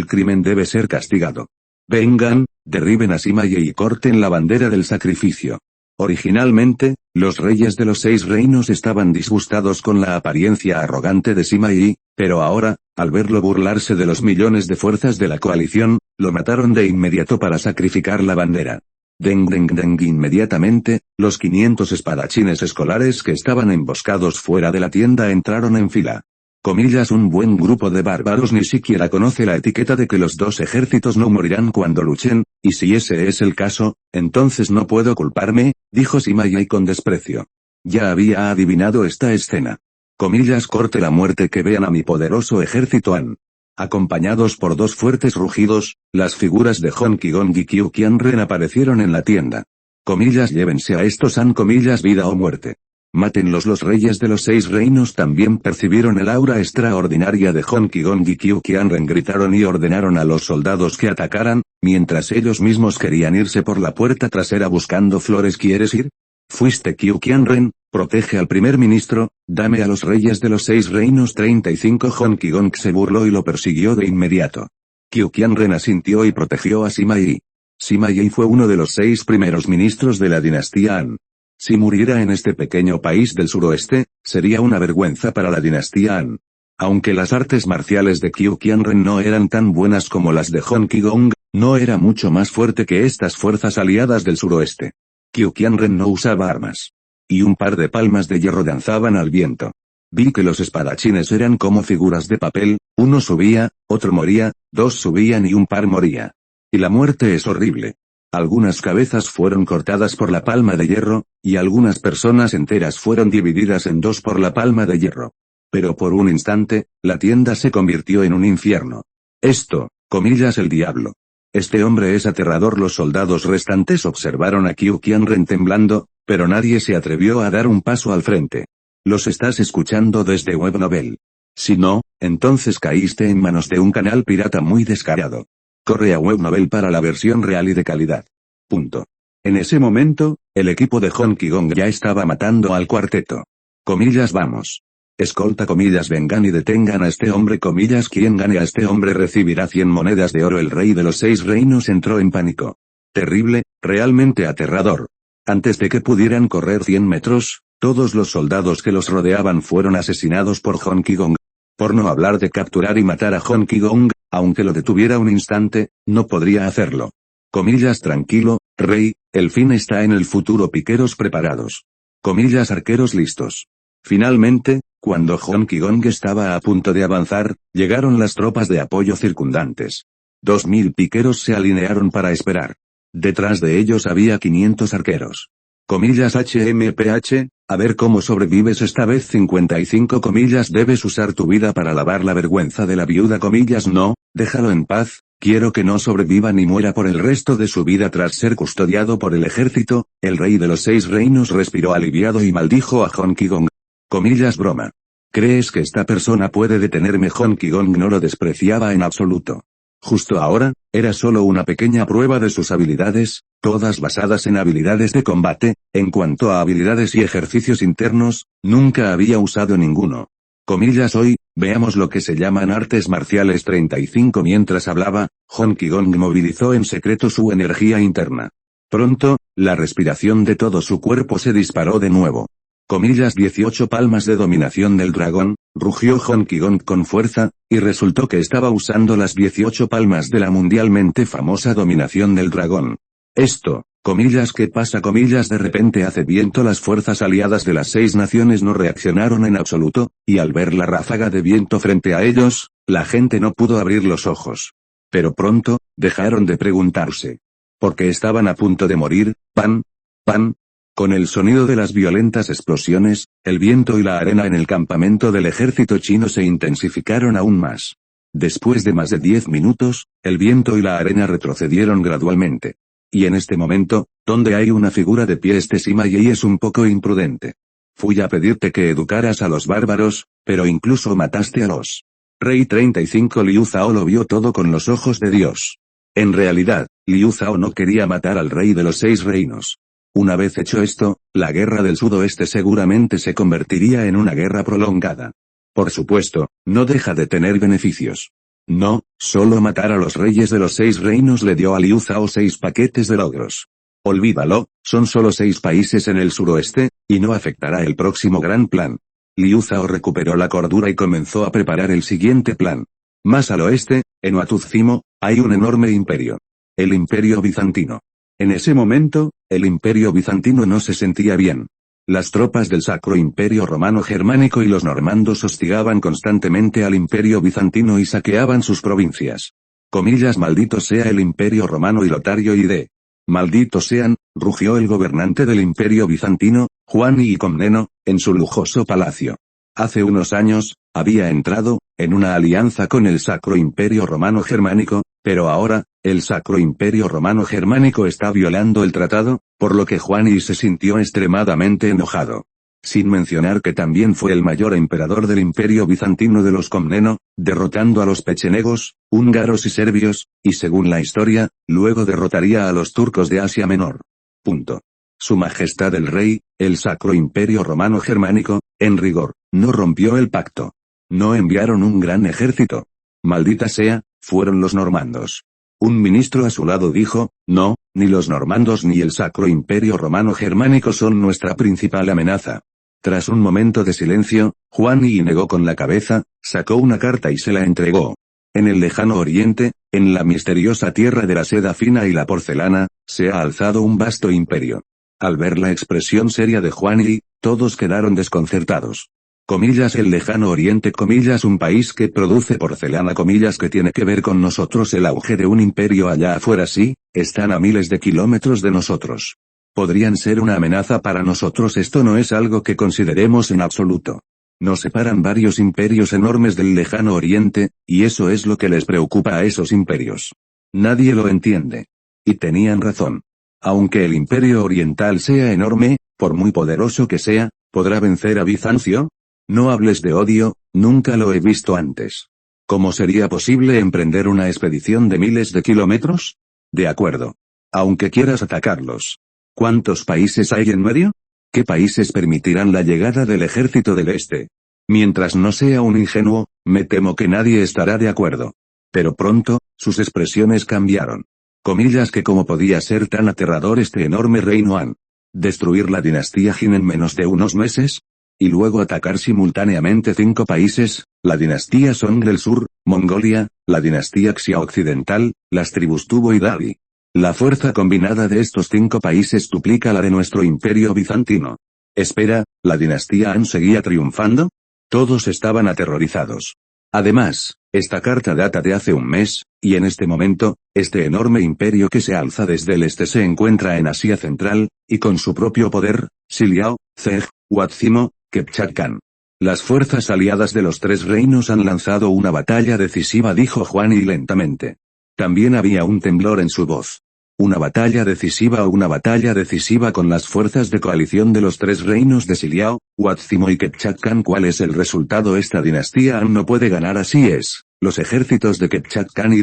crimen debe ser castigado. Vengan, derriben a Sima Yi y corten la bandera del sacrificio. Originalmente, los reyes de los 6 reinos estaban disgustados con la apariencia arrogante de Sima Yi, pero ahora, al verlo burlarse de los millones de fuerzas de la coalición, lo mataron de inmediato para sacrificar la bandera. Deng deng deng. Inmediatamente, los 500 espadachines escolares que estaban emboscados fuera de la tienda entraron en fila. Comillas un buen grupo de bárbaros ni siquiera conoce la etiqueta de que los 2 ejércitos no morirán cuando luchen, y si ese es el caso, entonces no puedo culparme, dijo Sima Yi con desprecio. Ya había adivinado esta escena. Comillas corte la muerte que vean a mi poderoso ejército Han. Acompañados por dos fuertes rugidos, las figuras de Honky Gong y Qiu Qianren aparecieron en la tienda. Comillas, llévense a estos, han comillas, vida o muerte. Mátenlos. Los reyes de los 6 reinos también percibieron el aura extraordinaria de Honky Gong y Qiu Qianren, gritaron y ordenaron a los soldados que atacaran, mientras ellos mismos querían irse por la puerta trasera buscando flores. ¿Quieres ir? Fuiste Qiu Qianren, protege al primer ministro, dame a los reyes de los 6 reinos 35. Honky Gong se burló y lo persiguió de inmediato. Qiu Qianren asintió y protegió a Sima Yi. Sima Yi fue uno de los 6 primeros ministros de la dinastía Han. Si muriera en este pequeño país del suroeste, sería una vergüenza para la dinastía Han. Aunque las artes marciales de Qiu Qianren no eran tan buenas como las de Honky Gong, no era mucho más fuerte que estas fuerzas aliadas del suroeste. Qiu Qianren no usaba armas. Y un par de palmas de hierro danzaban al viento. Vi que los espadachines eran como figuras de papel, uno subía, otro moría, dos subían y un par moría. Y la muerte es horrible. Algunas cabezas fueron cortadas por la palma de hierro, y algunas personas enteras fueron divididas en dos por la palma de hierro. Pero por un instante, la tienda se convirtió en un infierno. Esto, comillas, el diablo. Este hombre es aterrador. Los soldados restantes observaron a Qiu Qianren temblando, pero nadie se atrevió a dar un paso al frente. Los estás escuchando desde Webnovel. Si no, entonces caíste en manos de un canal pirata muy descarado. Corre a Webnovel para la versión real y de calidad. Punto. En ese momento, el equipo de Honky Gong ya estaba matando al cuarteto. Comillas, vamos. Escolta, comillas, vengan y detengan a este hombre, comillas, quien gane a este hombre recibirá 100 monedas de oro. El rey de los 6 reinos entró en pánico. Terrible, realmente aterrador. Antes de que pudieran correr 100 metros, todos los soldados que los rodeaban fueron asesinados por Honky Gong. Por no hablar de capturar y matar a Honky Gong, aunque lo detuviera un instante, no podría hacerlo. Comillas, tranquilo, rey, el fin está en el futuro. Piqueros preparados. Comillas, arqueros listos. Finalmente, cuando Honky Gong estaba a punto de avanzar, llegaron las tropas de apoyo circundantes. 2000 piqueros se alinearon para esperar. Detrás de ellos había 500 arqueros. Comillas, HMPH, a ver cómo sobrevives esta vez. 55 comillas, debes usar tu vida para lavar la vergüenza de la viuda. Comillas, no, déjalo en paz, quiero que no sobreviva ni muera por el resto de su vida tras ser custodiado por el ejército. El rey de los 6 reinos respiró aliviado y maldijo a Honky Gong. Comillas, broma. ¿Crees que esta persona puede detenerme? Honky Gong no lo despreciaba en absoluto. Justo ahora, era solo una pequeña prueba de sus habilidades, todas basadas en habilidades de combate. En cuanto a habilidades y ejercicios internos, nunca había usado ninguno. Comillas, hoy, veamos lo que se llaman artes marciales. 35 Mientras hablaba, Honky Gong movilizó en secreto su energía interna. Pronto, la respiración de todo su cuerpo se disparó de nuevo. Comillas, 18 palmas de dominación del dragón, rugió Honky Gong con fuerza, y resultó que estaba usando las 18 palmas de la mundialmente famosa dominación del dragón. Esto, comillas, ¿qué pasa? Comillas, de repente hace viento. Las fuerzas aliadas de las 6 naciones no reaccionaron en absoluto, y al ver la ráfaga de viento frente a ellos, la gente no pudo abrir los ojos. Pero pronto, dejaron de preguntarse. Porque estaban a punto de morir. Pan, pan. Con el sonido de las violentas explosiones, el viento y la arena en el campamento del ejército chino se intensificaron aún más. Después de más de 10 minutos, el viento y la arena retrocedieron gradualmente. Y en este momento, donde hay una figura de pie, Sima Yi es un poco imprudente. Fui a pedirte que educaras a los bárbaros, pero incluso mataste a los Rey 35. Liu Zhao lo vio todo con los ojos de Dios. En realidad, Liu Zhao no quería matar al rey de los 6 reinos. Una vez hecho esto, la guerra del sudoeste seguramente se convertiría en una guerra prolongada. Por supuesto, no deja de tener beneficios. No, solo matar a los reyes de los 6 reinos le dio a Liu Zhao 6 paquetes de logros. Olvídalo, son solo 6 países en el suroeste, y no afectará el próximo gran plan. Liu Zhao recuperó la cordura y comenzó a preparar el siguiente plan. Más al oeste, en Huatuzcimo, hay un enorme imperio. El Imperio Bizantino. En ese momento, el Imperio Bizantino no se sentía bien. Las tropas del Sacro Imperio Romano Germánico y los normandos hostigaban constantemente al Imperio Bizantino y saqueaban sus provincias. Comillas, maldito sea el Imperio Romano y Lotario y de. Malditos sean, rugió el gobernante del Imperio Bizantino, Juan I Comneno, en su lujoso palacio. Hace unos años, había entrado, en una alianza con el Sacro Imperio Romano Germánico, pero ahora, el Sacro Imperio Romano Germánico está violando el tratado, por lo que Juan I se sintió extremadamente enojado. Sin mencionar que también fue el mayor emperador del Imperio Bizantino de los Comneno, derrotando a los pechenegos, húngaros y serbios, y según la historia, luego derrotaría a los turcos de Asia Menor. Punto. Su Majestad el Rey, el Sacro Imperio Romano Germánico, en rigor, no rompió el pacto. No enviaron un gran ejército. Maldita sea, fueron los normandos. Un ministro a su lado dijo, no, ni los normandos ni el Sacro Imperio Romano Germánico son nuestra principal amenaza. Tras un momento de silencio, Juan I negó con la cabeza, sacó una carta y se la entregó. En el lejano oriente, en la misteriosa tierra de la seda fina y la porcelana, se ha alzado un vasto imperio. Al ver la expresión seria de Juan I, todos quedaron desconcertados. Comillas el lejano oriente comillas un país que produce porcelana comillas que tiene que ver con nosotros el auge de un imperio allá afuera sí, están a miles de kilómetros de nosotros. Podrían ser una amenaza para nosotros esto no es algo que consideremos en absoluto. Nos separan varios imperios enormes del lejano oriente, y eso es lo que les preocupa a esos imperios. Nadie lo entiende. Y tenían razón. Aunque el imperio oriental sea enorme, por muy poderoso que sea, ¿podrá vencer a Bizancio? No hables de odio, nunca lo he visto antes. ¿Cómo sería posible emprender una expedición de miles de kilómetros? De acuerdo. Aunque quieras atacarlos. ¿Cuántos países hay en medio? ¿Qué países permitirán la llegada del ejército del este? Mientras no sea un ingenuo, me temo que nadie estará de acuerdo. Pero pronto, sus expresiones cambiaron. Comillas que cómo podía ser tan aterrador este enorme reino Han. ¿Destruir la dinastía Jin en menos de unos meses? Y luego atacar simultáneamente 5 países, la dinastía Song del sur, Mongolia, la dinastía Xia occidental, las tribus Tubo y Davi. La fuerza combinada de estos 5 países duplica la de nuestro imperio bizantino. Espera, ¿la dinastía Han seguía triunfando? Todos estaban aterrorizados. Además, esta carta data de hace un mes, y en este momento, este enorme imperio que se alza desde el este se encuentra en Asia Central, y con su propio poder, Siliao, Zeg, Huatzimo, Kepchak-Kan. Las fuerzas aliadas de los 3 reinos han lanzado una batalla decisiva dijo Juan I lentamente. También había un temblor en su voz. Una batalla decisiva o una batalla decisiva con las fuerzas de coalición de los 3 reinos de Siliao, Huatzimo y Kepchak-Kan. ¿Cuál es el resultado? Esta dinastía Han no puede ganar así es. Los ejércitos de Kepchak-Kan y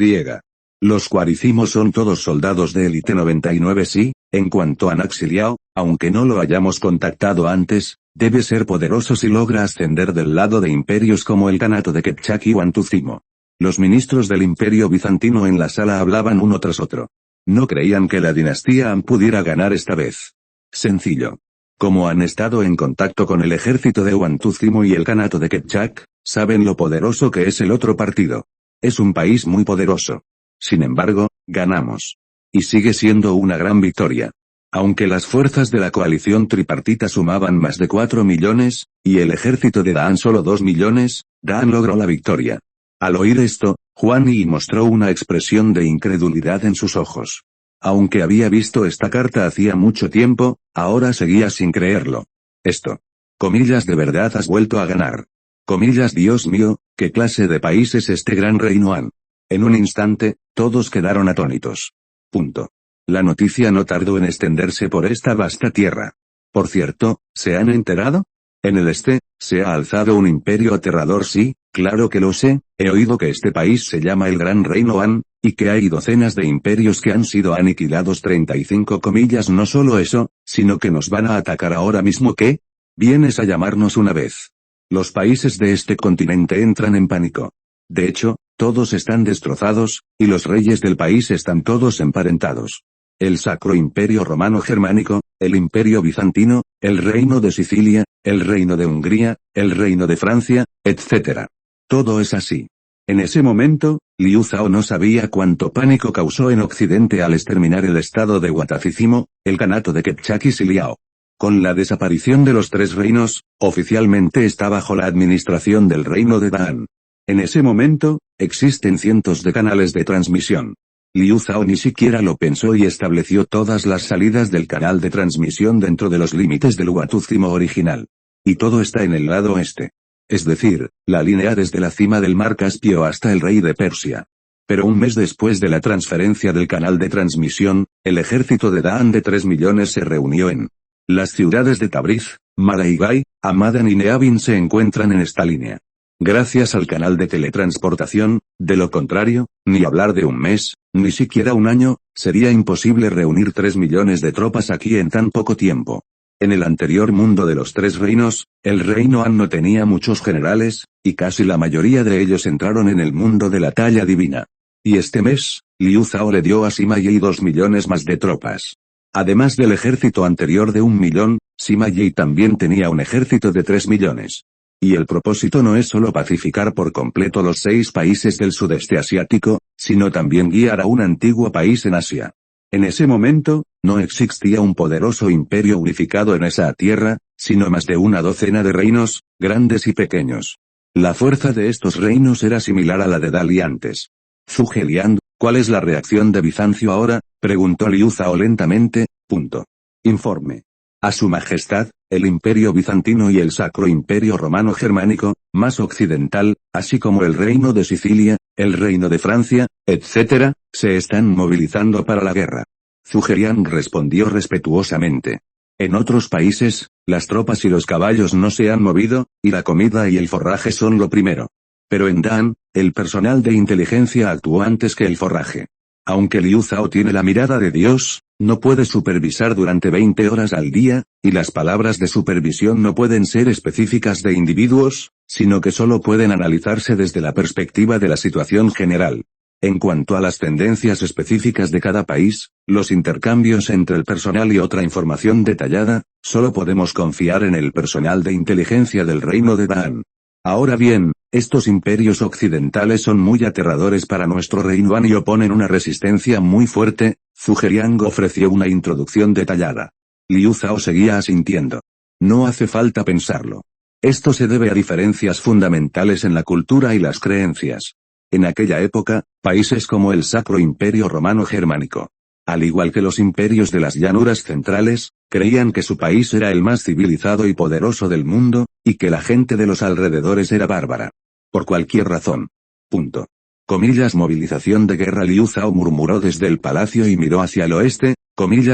los Khwarizmos son todos soldados de élite 99 sí, en cuanto a Naxiliao, aunque no lo hayamos contactado antes, debe ser poderoso si logra ascender del lado de imperios como el Kanato de Kepchak y Huantuzimo. Los ministros del imperio bizantino en la sala hablaban uno tras otro. No creían que la dinastía Han pudiera ganar esta vez. Sencillo. Como han estado en contacto con el ejército de Huantuzimo y el Kanato de Kepchak, saben lo poderoso que es el otro partido. Es un país muy poderoso. Sin embargo, ganamos. Y sigue siendo una gran victoria. Aunque las fuerzas de la coalición tripartita sumaban más de 4 millones, y el ejército de Daan solo 2 millones, Daan logró la victoria. Al oír esto, Juan I mostró una expresión de incredulidad en sus ojos. Aunque había visto esta carta hacía mucho tiempo, ahora seguía sin creerlo. Esto. Comillas de verdad has vuelto a ganar. Comillas Dios mío, ¿qué clase de país es este gran reino Han? En un instante, todos quedaron atónitos. Punto. La noticia no tardó en extenderse por esta vasta tierra. Por cierto, ¿se han enterado? En el este, se ha alzado un imperio aterrador sí, claro que lo sé, he oído que este país se llama el Gran Reino Han, y que hay docenas de imperios que han sido aniquilados 35 comillas no solo eso, sino que nos van a atacar ahora mismo ¿qué? Vienes a llamarnos una vez. Los países de este continente entran en pánico. De hecho, todos están destrozados, y los reyes del país están todos emparentados. El Sacro Imperio Romano Germánico, el Imperio Bizantino, el Reino de Sicilia, el Reino de Hungría, el Reino de Francia, etc. Todo es así. En ese momento, Liu Zhao no sabía cuánto pánico causó en Occidente al exterminar el estado de Huatzimo, el Kanato de Kepchak y Siliao. Con la desaparición de los 3 reinos, oficialmente está bajo la administración del Reino de Daan. En ese momento, existen cientos de canales de transmisión. Liu Zhao ni siquiera lo pensó y estableció todas las salidas del canal de transmisión dentro de los límites del Huatzimo original. Y todo está en el lado este. Es decir, la línea desde la cima del mar Caspio hasta el rey de Persia. Pero un mes después de la transferencia del canal de transmisión, el ejército de Daan de 3 millones se reunió en las ciudades de Tabriz, Maraigai, Hamadan y Neabin se encuentran en esta línea. Gracias al canal de teletransportación, de lo contrario, ni hablar de un mes, ni siquiera un año, sería imposible reunir 3 millones de tropas aquí en tan poco tiempo. En el anterior mundo de los tres reinos, el reino Han no tenía muchos generales, y casi la mayoría de ellos entraron en el mundo de la talla divina. Y este mes, Liu Zhao le dio a Sima Yi 2 millones más de tropas. Además del ejército anterior de 1 millón, Sima Yi también tenía un ejército de 3 millones. Y el propósito no es solo pacificar por completo los 6 países del sudeste asiático, sino también guiar a un antiguo país en Asia. En ese momento, no existía un poderoso imperio unificado en esa tierra, sino más de una docena de reinos, grandes y pequeños. La fuerza de estos reinos era similar a la de Dali antes. Zhuge Liang, ¿cuál es la reacción de Bizancio ahora?, preguntó Liu Zhao lentamente. Informe. A su majestad, el imperio bizantino y el Sacro Imperio Romano Germánico, más occidental, así como el reino de Sicilia, el reino de Francia, etc., se están movilizando para la guerra. Zhuge Liang respondió respetuosamente. En otros países, las tropas y los caballos no se han movido, y la comida y el forraje son lo primero. Pero en Dan, el personal de inteligencia actuó antes que el forraje. Aunque Liu Zhao tiene la mirada de Dios, no puede supervisar durante 20 horas al día, y las palabras de supervisión no pueden ser específicas de individuos, sino que solo pueden analizarse desde la perspectiva de la situación general. En cuanto a las tendencias específicas de cada país, los intercambios entre el personal y otra información detallada, solo podemos confiar en el personal de inteligencia del reino de Dan. Ahora bien, estos imperios occidentales son muy aterradores para nuestro reino Han y oponen una resistencia muy fuerte. Zhuge Liang ofreció una introducción detallada. Liu Zhao seguía asintiendo. No hace falta pensarlo. Esto se debe a diferencias fundamentales en la cultura y las creencias. En aquella época, países como el Sacro Imperio Romano Germánico, al igual que los imperios de las llanuras centrales, creían que su país era el más civilizado y poderoso del mundo, y que la gente de los alrededores era bárbara. Por cualquier razón. Movilización de guerra. Liu Zhao murmuró desde el palacio y miró hacia el oeste.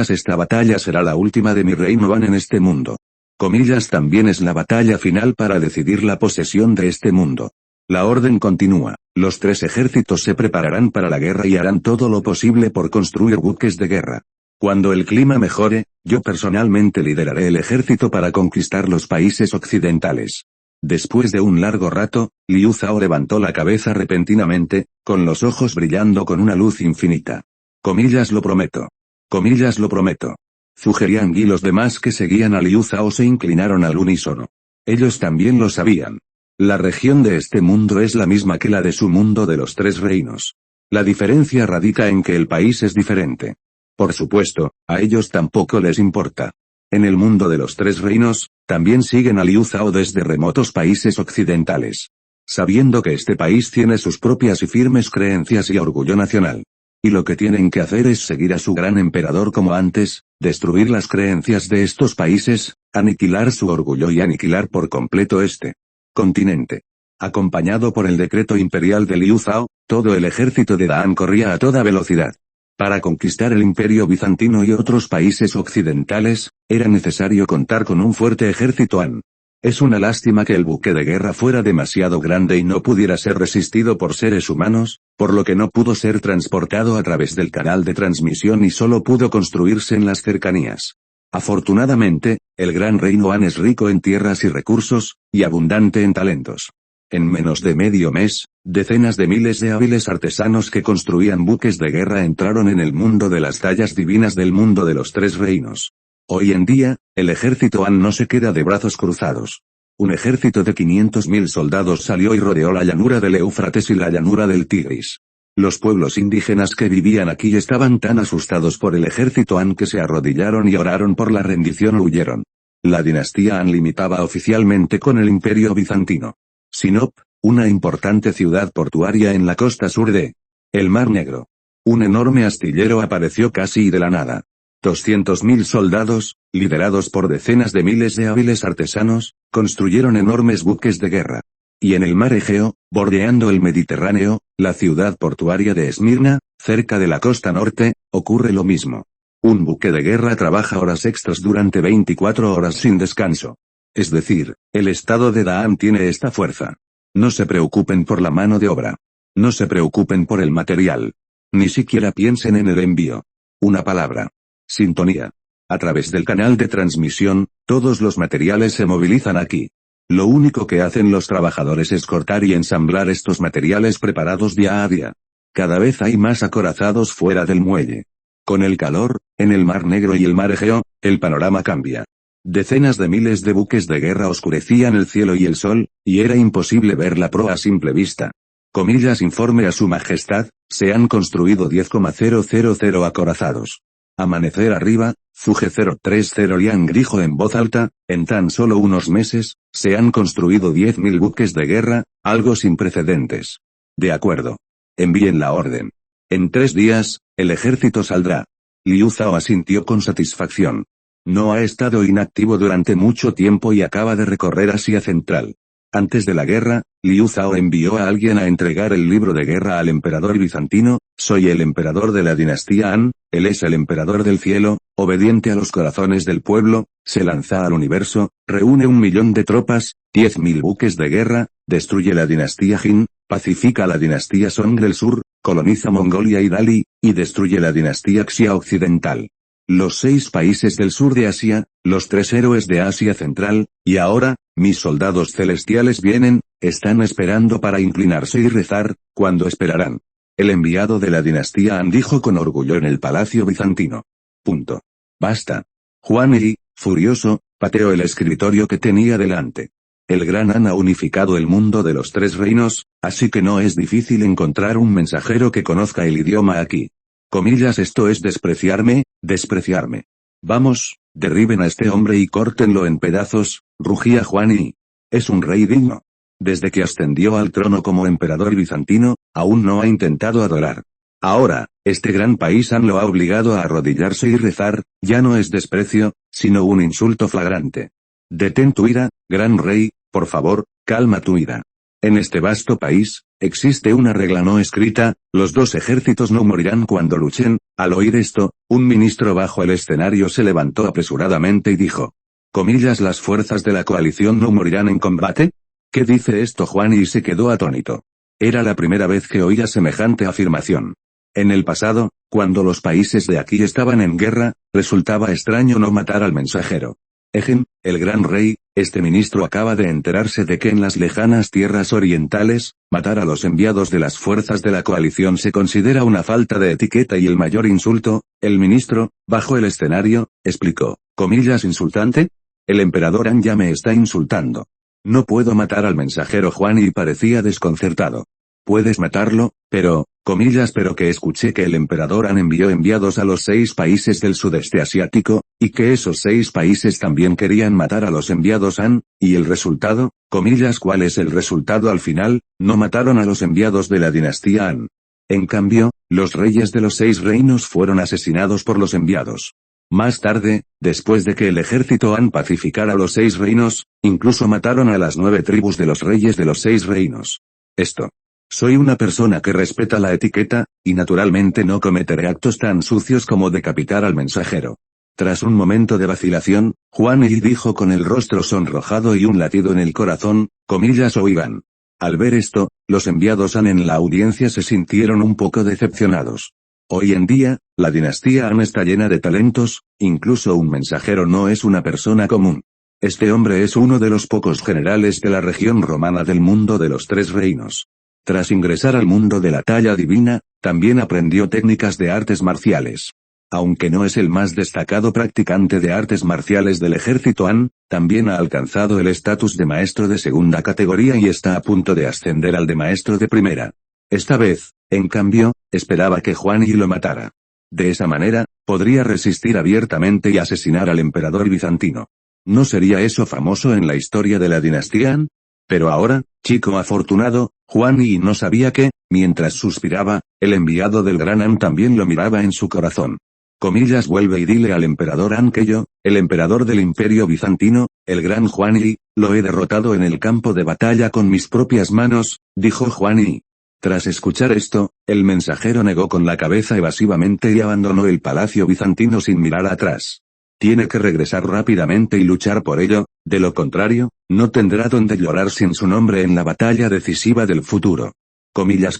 Esta batalla será la última de mi reino Han en este mundo. También es la batalla final para decidir la posesión de este mundo. La orden continúa. Los 3 ejércitos se prepararán para la guerra y harán todo lo posible por construir buques de guerra. Cuando el clima mejore, yo personalmente lideraré el ejército para conquistar los países occidentales. Después de un largo rato, Liu Zhao levantó la cabeza repentinamente, con los ojos brillando con una luz infinita. Lo prometo. Lo prometo. Zhuge Liang y los demás que seguían a Liu Zhao se inclinaron al unísono. Ellos también lo sabían. La región de este mundo es la misma que la de su mundo de los 3 reinos. La diferencia radica en que el país es diferente. Por supuesto, a ellos tampoco les importa. En el mundo de los 3 reinos, también siguen a Liu Zhao desde remotos países occidentales. Sabiendo que este país tiene sus propias y firmes creencias y orgullo nacional. Y lo que tienen que hacer es seguir a su gran emperador como antes, destruir las creencias de estos países, aniquilar su orgullo y aniquilar por completo este continente. Acompañado por el decreto imperial de Liu Zhao, todo el ejército de Dan corría a toda velocidad. Para conquistar el imperio bizantino y otros países occidentales, era necesario contar con un fuerte ejército Han. Es una lástima que el buque de guerra fuera demasiado grande y no pudiera ser resistido por seres humanos, por lo que no pudo ser transportado a través del canal de transmisión y solo pudo construirse en las cercanías. Afortunadamente, el gran reino Han es rico en tierras y recursos, y abundante en talentos. En menos de medio mes, decenas de miles de hábiles artesanos que construían buques de guerra entraron en el mundo de las tallas divinas del mundo de los 3 reinos. Hoy en día, el ejército Han no se queda de brazos cruzados. Un ejército de 500.000 soldados salió y rodeó la llanura del Éufrates y la llanura del Tigris. Los pueblos indígenas que vivían aquí estaban tan asustados por el ejército Han que se arrodillaron y oraron por la rendición o huyeron. La dinastía Han limitaba oficialmente con el imperio bizantino. Sinop, una importante ciudad portuaria en la costa sur de el Mar Negro. Un enorme astillero apareció casi de la nada. 200.000 soldados, liderados por decenas de miles de hábiles artesanos, construyeron enormes buques de guerra. Y en el mar Egeo, bordeando el Mediterráneo, la ciudad portuaria de Esmirna, cerca de la costa norte, ocurre lo mismo. Un buque de guerra trabaja horas extras durante 24 horas sin descanso. Es decir, el estado de Daham tiene esta fuerza. No se preocupen por la mano de obra. No se preocupen por el material. Ni siquiera piensen en el envío. Una palabra. Sintonía. A través del canal de transmisión, todos los materiales se movilizan aquí. Lo único que hacen los trabajadores es cortar y ensamblar estos materiales preparados día a día. Cada vez hay más acorazados fuera del muelle. Con el calor, en el Mar Negro y el Mar Egeo, el panorama cambia. Decenas de miles de buques de guerra oscurecían el cielo y el sol, y era imposible ver la proa a simple vista. Comillas informe a su majestad, se han construido 10,000 acorazados. Amanecer arriba, Fuge 030 Liang dijo en voz alta, en tan solo unos meses, se han construido 10.000 buques de guerra, algo sin precedentes. De acuerdo. Envíen la orden. En 3 días, el ejército saldrá. Liu Zhao asintió con satisfacción. No ha estado inactivo durante mucho tiempo y acaba de recorrer Asia Central. Antes de la guerra, Liu Zhao envió a alguien a entregar el libro de guerra al emperador bizantino. Soy el emperador de la dinastía Han, él es el emperador del cielo, obediente a los corazones del pueblo, se lanza al universo, reúne 1 millón de tropas, 10.000 buques de guerra, destruye la dinastía Jin, pacifica a la dinastía Song del sur, coloniza Mongolia y Dali, y destruye la dinastía Xia occidental. Los 6 países del sur de Asia, los 3 héroes de Asia Central, y ahora, mis soldados celestiales vienen, están esperando para inclinarse y rezar, ¿cuándo esperarán? El enviado de la dinastía Han dijo con orgullo en el palacio bizantino. Punto. Basta. Huan Yi, furioso, pateó el escritorio que tenía delante. El gran Han ha unificado el mundo de los 3 reinos, así que no es difícil encontrar un mensajero que conozca el idioma aquí. Comillas, esto es despreciarme, despreciarme. Vamos, derriben a este hombre y córtenlo en pedazos, rugía Huan Yi. Es un rey digno. Desde que ascendió al trono como emperador bizantino, aún no ha intentado adorar. Ahora, este gran país Han lo ha obligado a arrodillarse y rezar, ya no es desprecio, sino un insulto flagrante. Detén tu ira, gran rey, por favor, calma tu ira. En este vasto país, existe una regla no escrita, los 2 ejércitos no morirán cuando luchen. Al oír esto, un ministro bajo el escenario se levantó apresuradamente y dijo. Comillas, las fuerzas de la coalición no morirán en combate. ¿Qué dice esto? Huan Yi se quedó atónito. Era la primera vez que oía semejante afirmación. En el pasado, cuando los países de aquí estaban en guerra, resultaba extraño no matar al mensajero. Ejen, el gran rey, este ministro acaba de enterarse de que en las lejanas tierras orientales, matar a los enviados de las fuerzas de la coalición se considera una falta de etiqueta y el mayor insulto. El ministro, bajo el escenario, explicó. Comillas, insultante. El emperador Han ya me está insultando. No puedo matar al mensajero. Huan Yi parecía desconcertado. Puedes matarlo, pero, comillas, pero que escuché que el emperador Han envió enviados a los 6 países del sudeste asiático, y que esos 6 países también querían matar a los enviados Han, y el resultado, comillas, ¿cuál es el resultado al final? No mataron a los enviados de la dinastía Han. En cambio, los reyes de los 6 reinos fueron asesinados por los enviados. Más tarde, después de que el ejército Han pacificara los 6 reinos, incluso mataron a las 9 tribus de los reyes de los 6 reinos. Esto. Soy una persona que respeta la etiqueta, y naturalmente no cometeré actos tan sucios como decapitar al mensajero. Tras un momento de vacilación, Huan Yi dijo con el rostro sonrojado y un latido en el corazón, comillas, oigan. Al ver esto, los enviados Han en la audiencia se sintieron un poco decepcionados. Hoy en día, la dinastía Han está llena de talentos, incluso un mensajero no es una persona común. Este hombre es uno de los pocos generales de la región romana del mundo de los 3 reinos. Tras ingresar al mundo de la talla divina, también aprendió técnicas de artes marciales. Aunque no es el más destacado practicante de artes marciales del ejército Han, también ha alcanzado el estatus de maestro de segunda categoría y está a punto de ascender al de maestro de primera. Esta vez, en cambio, esperaba que Huan Yi lo matara. De esa manera, podría resistir abiertamente y asesinar al emperador bizantino. ¿No sería eso famoso en la historia de la dinastía Han? Pero ahora, chico afortunado, Huan Yi no sabía que, mientras suspiraba, el enviado del gran Han también lo miraba en su corazón. Vuelve y dile al emperador An que yo, el emperador del Imperio Bizantino, el gran Juan I, lo he derrotado en el campo de batalla con mis propias manos, dijo Juan I. Tras escuchar esto, el mensajero negó con la cabeza evasivamente y abandonó el palacio bizantino sin mirar atrás. Tiene que regresar rápidamente y luchar por ello, de lo contrario, no tendrá donde llorar sin su nombre en la batalla decisiva del futuro.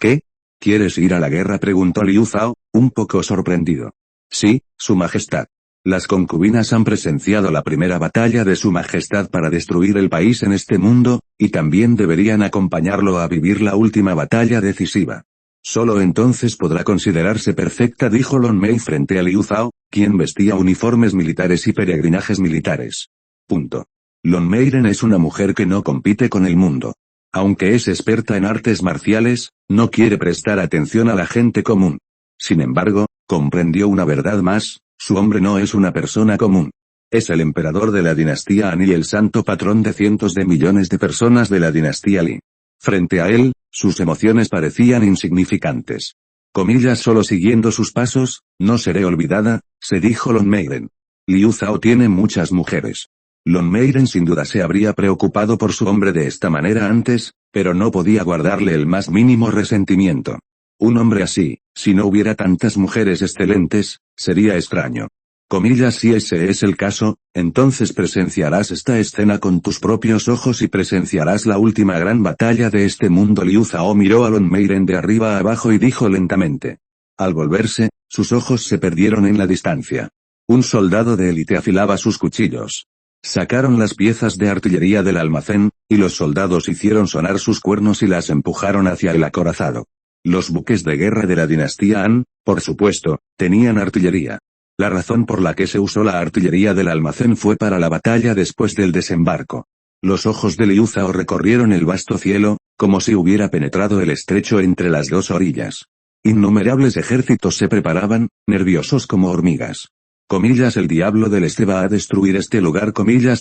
¿Qué? ¿Quieres ir a la guerra?, preguntó Liu Zhao, un poco sorprendido. Sí, Su Majestad. Las concubinas han presenciado la primera batalla de Su Majestad para destruir el país en este mundo, y también deberían acompañarlo a vivir la última batalla decisiva. Solo entonces podrá considerarse perfecta, dijo Lon Mei frente a Liu Zhao, quien vestía uniformes militares y peregrinajes militares. Lon Meiren es una mujer que no compite con el mundo. Aunque es experta en artes marciales, no quiere prestar atención a la gente común. Sin embargo, comprendió una verdad más: su hombre no es una persona común. Es el emperador de la dinastía Han y el santo patrón de cientos de millones de personas de la dinastía Li. Frente a él, sus emociones parecían insignificantes. Solo siguiendo sus pasos, no seré olvidada, se dijo Lon Meiren. Liu Zhao tiene muchas mujeres. Lon Meiren sin duda se habría preocupado por su hombre de esta manera antes, pero no podía guardarle el más mínimo resentimiento. Un hombre así, si no hubiera tantas mujeres excelentes, sería extraño. Si ese es el caso, entonces presenciarás esta escena con tus propios ojos y presenciarás la última gran batalla de este mundo. Liu Zhao miró a Lon Meiren de arriba a abajo y dijo lentamente. Al volverse, sus ojos se perdieron en la distancia. Un soldado de élite afilaba sus cuchillos. Sacaron las piezas de artillería del almacén, y los soldados hicieron sonar sus cuernos y las empujaron hacia el acorazado. Los buques de guerra de la dinastía Han, por supuesto, tenían artillería. La razón por la que se usó la artillería del almacén fue para la batalla después del desembarco. Los ojos de Liu Zhao recorrieron el vasto cielo, como si hubiera penetrado el estrecho entre las dos orillas. Innumerables ejércitos se preparaban, nerviosos como hormigas. El diablo del este va a destruir este lugar.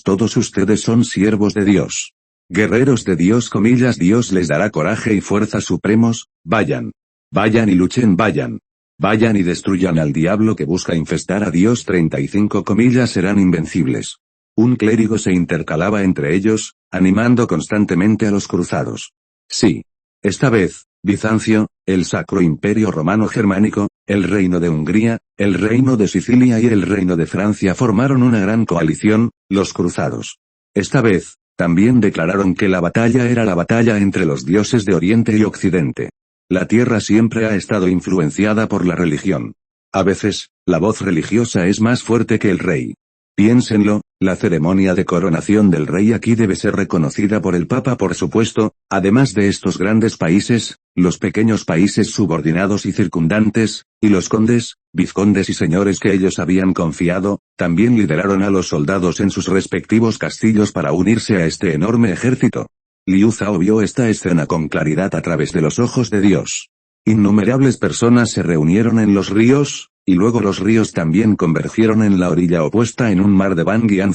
Todos ustedes son siervos de Dios. Guerreros de Dios. Dios les dará coraje y fuerza supremos. Vayan. Vayan y luchen. Vayan y destruyan al diablo que busca infestar a Dios. 35 serán invencibles. Un clérigo se intercalaba entre ellos, animando constantemente a los cruzados. Sí. Esta vez, Bizancio, el Sacro Imperio Romano Germánico, el Reino de Hungría, el Reino de Sicilia y el Reino de Francia formaron una gran coalición, los cruzados. Esta vez, también declararon que la batalla era la batalla entre los dioses de Oriente y Occidente. La tierra siempre ha estado influenciada por la religión. A veces, la voz religiosa es más fuerte que el rey. Piénsenlo, la ceremonia de coronación del rey aquí debe ser reconocida por el Papa, por supuesto. Además de estos grandes países, los pequeños países subordinados y circundantes, y los condes, vizcondes y señores que ellos habían confiado, también lideraron a los soldados en sus respectivos castillos para unirse a este enorme ejército. Liu Zhao vio esta escena con claridad a través de los ojos de Dios. Innumerables personas se reunieron en los ríos, y luego los ríos también convergieron en la orilla opuesta en un mar de Bangian.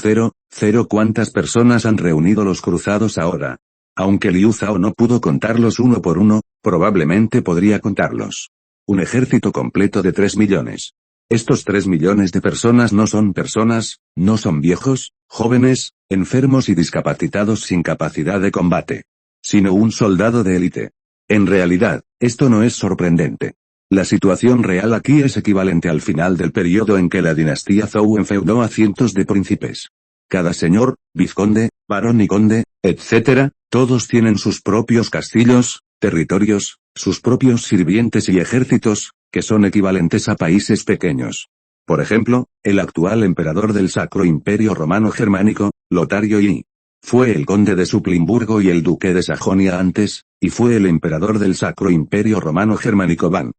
¿Cuántas personas han reunido los cruzados ahora? Aunque Liu Zhao no pudo contarlos uno por uno, probablemente podría contarlos. Un ejército completo de 3 millones. Estos 3 millones de personas no son personas, no son viejos, jóvenes, enfermos y discapacitados sin capacidad de combate. Sino un soldado de élite. En realidad, esto no es sorprendente. La situación real aquí es equivalente al final del periodo en que la dinastía Zhou enfeudó a cientos de príncipes. Cada señor, vizconde, barón y conde, etc., todos tienen sus propios castillos, territorios, sus propios sirvientes y ejércitos, que son equivalentes a países pequeños. Por ejemplo, el actual emperador del Sacro Imperio Romano Germánico, Lotario I. Fue el conde de Supplimburgo y el duque de Sajonia antes, y fue el emperador del Sacro Imperio Romano Germánico Van.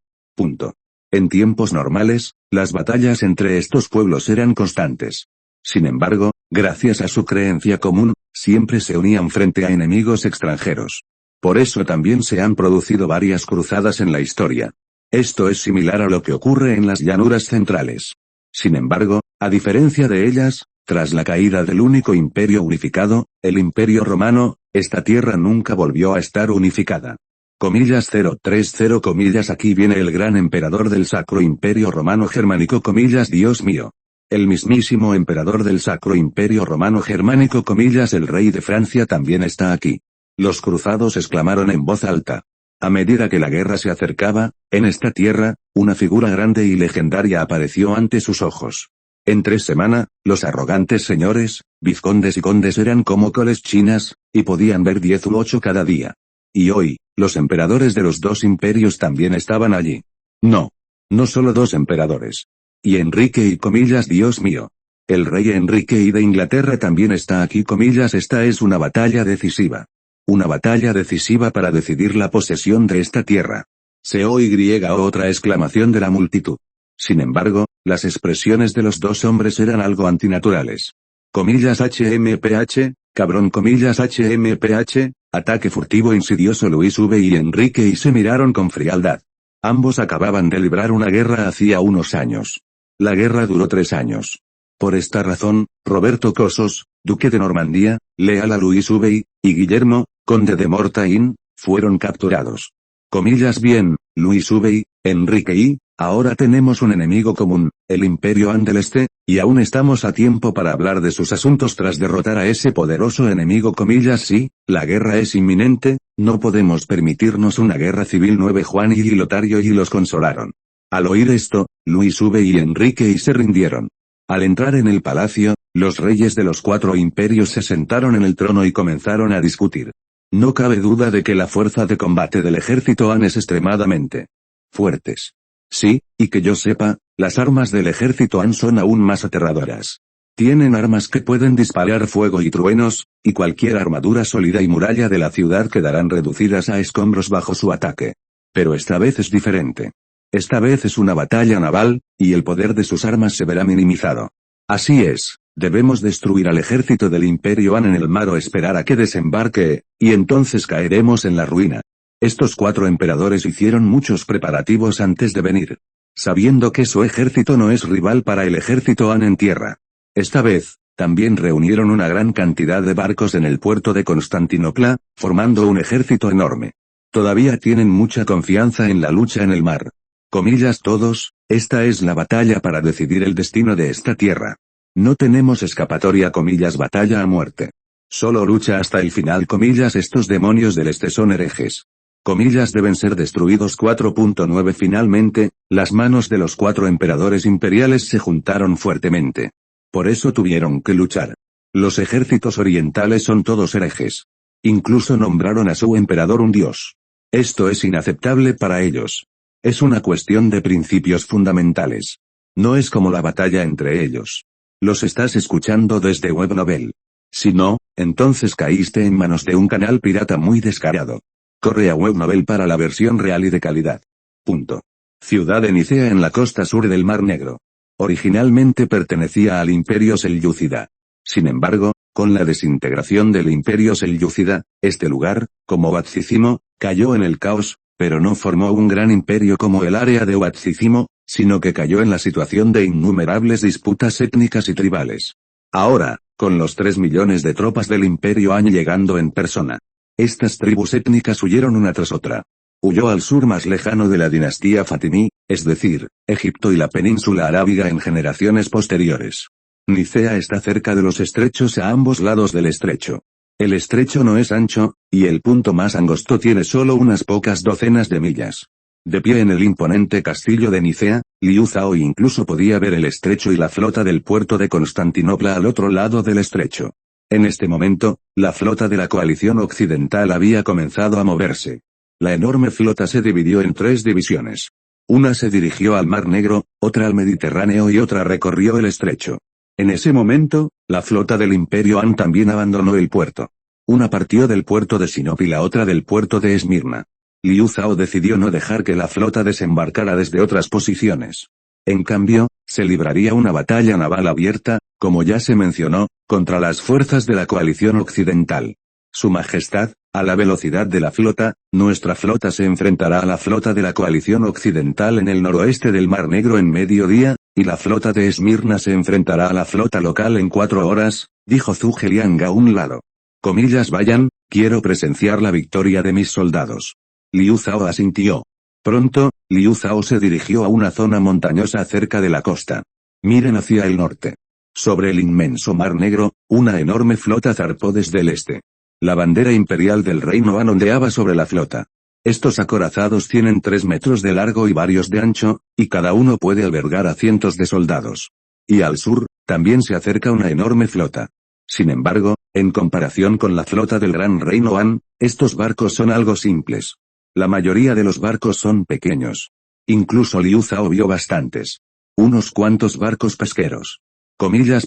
En tiempos normales, las batallas entre estos pueblos eran constantes. Sin embargo, gracias a su creencia común, siempre se unían frente a enemigos extranjeros. Por eso también se han producido varias cruzadas en la historia. Esto es similar a lo que ocurre en las llanuras centrales. Sin embargo, a diferencia de ellas, tras la caída del único imperio unificado, el Imperio Romano, esta tierra nunca volvió a estar unificada. Comillas 030 comillas aquí viene el gran emperador del Sacro Imperio Romano Germánico comillas Dios mío. El mismísimo emperador del Sacro Imperio Romano Germánico comillas el rey de Francia también está aquí. Los cruzados exclamaron en voz alta. A medida que la guerra se acercaba, en esta tierra, una figura grande y legendaria apareció ante sus ojos. En 3 semanas, los arrogantes señores, vizcondes y condes eran como coles chinas, y podían ver 10 u 8 cada día. Y hoy, los emperadores de los 2 imperios también estaban allí. No. No solo 2 emperadores. Y Enrique y comillas Dios mío. El rey Enrique I de Inglaterra también está aquí comillas esta es una batalla decisiva. Una batalla decisiva para decidir la posesión de esta tierra. COY otra exclamación de la multitud. Sin embargo, las expresiones de los 2 hombres eran algo antinaturales. Comillas HMPH, cabrón comillas HMPH, ataque furtivo insidioso Luis V y Enrique I se miraron con frialdad. Ambos acababan de librar una guerra hacía unos años. La guerra duró 3 años. Por esta razón, Roberto Cosos, duque de Normandía, leal a Luis V y Guillermo, conde de Mortain, fueron capturados. Comillas bien, Luis V, Enrique I, ahora tenemos un enemigo común, el Imperio Han del Este, y aún estamos a tiempo para hablar de sus asuntos tras derrotar a ese poderoso enemigo comillas sí, la guerra es inminente, no podemos permitirnos una guerra civil 9 Juan y Lotario y los consolaron. Al oír esto, Luis V y Enrique I se rindieron. Al entrar en el palacio, los reyes de los 4 imperios se sentaron en el trono y comenzaron a discutir. No cabe duda de que la fuerza de combate del ejército Han es extremadamente fuertes. Sí, y que yo sepa, las armas del ejército Han son aún más aterradoras. Tienen armas que pueden disparar fuego y truenos, y cualquier armadura sólida y muralla de la ciudad quedarán reducidas a escombros bajo su ataque. Pero esta vez es diferente. Esta vez es una batalla naval, y el poder de sus armas se verá minimizado. Así es, debemos destruir al ejército del Imperio Han en el mar o esperar a que desembarque, y entonces caeremos en la ruina. Estos 4 emperadores hicieron muchos preparativos antes de venir. Sabiendo que su ejército no es rival para el ejército Han en tierra. Esta vez, también reunieron una gran cantidad de barcos en el puerto de Constantinopla, formando un ejército enorme. Todavía tienen mucha confianza en la lucha en el mar. Comillas todos, esta es la batalla para decidir el destino de esta tierra. No tenemos escapatoria comillas batalla a muerte. Solo lucha hasta el final comillas estos demonios del este son herejes. Comillas deben ser destruidos 4.9 finalmente, las manos de los 4 emperadores imperiales se juntaron fuertemente. Por eso tuvieron que luchar. Los ejércitos orientales son todos herejes. Incluso nombraron a su emperador un dios. Esto es inaceptable para ellos. Es una cuestión de principios fundamentales. No es como la batalla entre ellos. Los estás escuchando desde Webnovel. Si no, entonces caíste en manos de un canal pirata muy descarado. Corre a Webnovel para la versión real y de calidad. Punto. Ciudad de Nicea en la costa sur del Mar Negro. Originalmente pertenecía al Imperio Selyúcida. Sin embargo, con la desintegración del Imperio Selyúcida, este lugar, como Oatzicimo, cayó en el caos, pero no formó un gran imperio como el área de Oatzicimo, sino que cayó en la situación de innumerables disputas étnicas y tribales. Ahora, con los 3 millones de tropas del Imperio Han llegando en persona. Estas tribus étnicas huyeron una tras otra. Huyó al sur más lejano de la dinastía Fatimí, es decir, Egipto y la península arábiga en generaciones posteriores. Nicea está cerca de los estrechos a ambos lados del estrecho. El estrecho no es ancho, y el punto más angosto tiene solo unas pocas docenas de millas. De pie en el imponente castillo de Nicea, Liu Zhao incluso podía ver el estrecho y la flota del puerto de Constantinopla al otro lado del estrecho. En este momento, la flota de la coalición occidental había comenzado a moverse. La enorme flota se dividió en 3 divisiones. Una se dirigió al Mar Negro, otra al Mediterráneo y otra recorrió el estrecho. En ese momento, la flota del Imperio Han también abandonó el puerto. Una partió del puerto de Sinope y la otra del puerto de Esmirna. Liu Zhao decidió no dejar que la flota desembarcara desde otras posiciones. En cambio, se libraría una batalla naval abierta, como ya se mencionó, contra las fuerzas de la coalición occidental. Su Majestad, a la velocidad de la flota, nuestra flota se enfrentará a la flota de la coalición occidental en el noroeste del Mar Negro en mediodía, y la flota de Esmirna se enfrentará a la flota local en 4 horas, dijo Zhuge Liang a un lado. Comillas vayan, quiero presenciar la victoria de mis soldados. Liu Zhao asintió. Pronto, Liu Zhao se dirigió a una zona montañosa cerca de la costa. Miren hacia el norte. Sobre el inmenso mar Negro, una enorme flota zarpó desde el este. La bandera imperial del reino Han ondeaba sobre la flota. Estos acorazados tienen 3 metros de largo y varios de ancho, y cada uno puede albergar a cientos de soldados. Y al sur, también se acerca una enorme flota. Sin embargo, en comparación con la flota del gran reino Han, estos barcos son algo simples. La mayoría de los barcos son pequeños. Incluso Liu Zhao vio bastantes. Unos cuantos barcos pesqueros.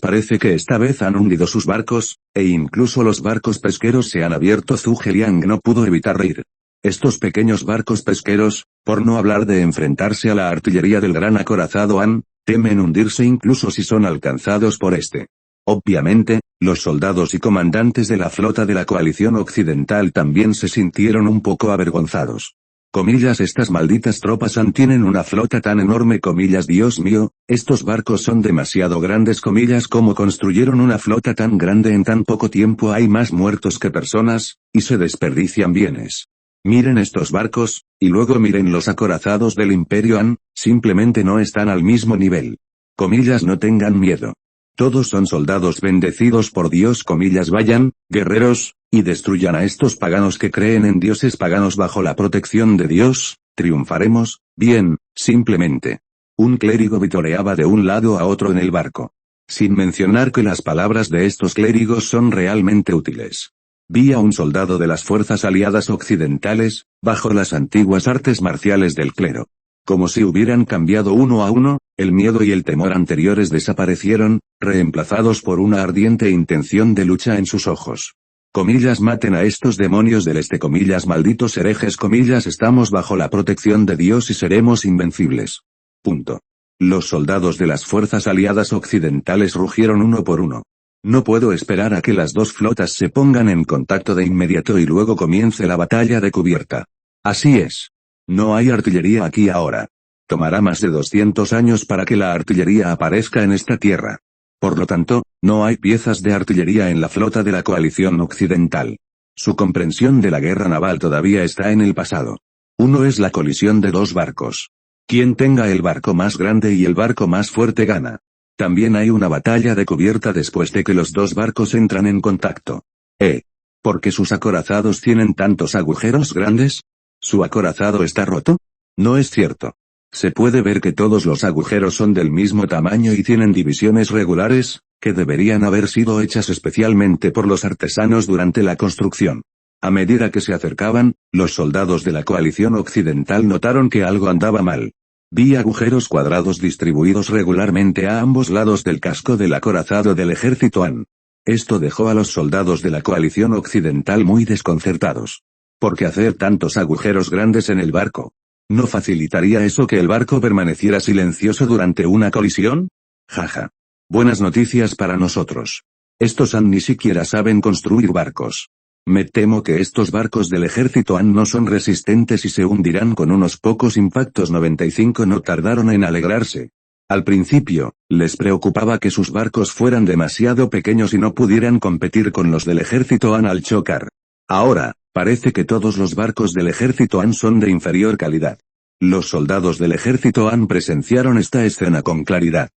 Parece que esta vez han hundido sus barcos, e incluso los barcos pesqueros se han abierto. Zhuge Liang no pudo evitar reír. Estos pequeños barcos pesqueros, por no hablar de enfrentarse a la artillería del gran acorazado Han, temen hundirse incluso si son alcanzados por este. Obviamente, los soldados y comandantes de la flota de la coalición occidental también se sintieron un poco avergonzados. Estas malditas tropas Han tienen una flota tan enorme. Dios mío, estos barcos son demasiado grandes. ¿Cómo construyeron una flota tan grande en tan poco tiempo? Hay más muertos que personas, y se desperdician bienes. Miren estos barcos, y luego miren los acorazados del Imperio Han, simplemente no están al mismo nivel. No tengan miedo. Todos son soldados bendecidos por Dios. Vayan, guerreros, y destruyan a estos paganos que creen en dioses paganos. Bajo la protección de Dios, triunfaremos. Bien, simplemente. Un clérigo vitoreaba de un lado a otro en el barco. Sin mencionar que las palabras de estos clérigos son realmente útiles. Vi a un soldado de las fuerzas aliadas occidentales, bajo las antiguas artes marciales del clero. Como si hubieran cambiado uno a uno, el miedo y el temor anteriores desaparecieron, reemplazados por una ardiente intención de lucha en sus ojos. Maten a estos demonios del este. Malditos herejes. Estamos bajo la protección de Dios y seremos invencibles. Punto. Los soldados de las fuerzas aliadas occidentales rugieron uno por uno. No puedo esperar a que las dos flotas se pongan en contacto de inmediato y luego comience la batalla de cubierta. Así es. No hay artillería aquí ahora. Tomará más de 200 años para que la artillería aparezca en esta tierra. Por lo tanto, no hay piezas de artillería en la flota de la coalición occidental. Su comprensión de la guerra naval todavía está en el pasado. Uno es la colisión de dos barcos. Quien tenga el barco más grande y el barco más fuerte gana. También hay una batalla de cubierta después de que los dos barcos entran en contacto. ¿Por qué sus acorazados tienen tantos agujeros grandes? ¿Su acorazado está roto? No es cierto. Se puede ver que todos los agujeros son del mismo tamaño y tienen divisiones regulares, que deberían haber sido hechas especialmente por los artesanos durante la construcción. A medida que se acercaban, los soldados de la coalición occidental notaron que algo andaba mal. Vi agujeros cuadrados distribuidos regularmente a ambos lados del casco del acorazado del ejército Han. Esto dejó a los soldados de la coalición occidental muy desconcertados. ¿Por qué hacer tantos agujeros grandes en el barco? ¿No facilitaría eso que el barco permaneciera silencioso durante una colisión? Jaja. Buenas noticias para nosotros. Estos Han ni siquiera saben construir barcos. Me temo que estos barcos del ejército Han no son resistentes y se hundirán con unos pocos impactos. 95 no tardaron en alegrarse. Al principio, les preocupaba que sus barcos fueran demasiado pequeños y no pudieran competir con los del ejército Han al chocar. Ahora, parece que todos los barcos del ejército Han son de inferior calidad. Los soldados del ejército Han presenciaron esta escena con claridad.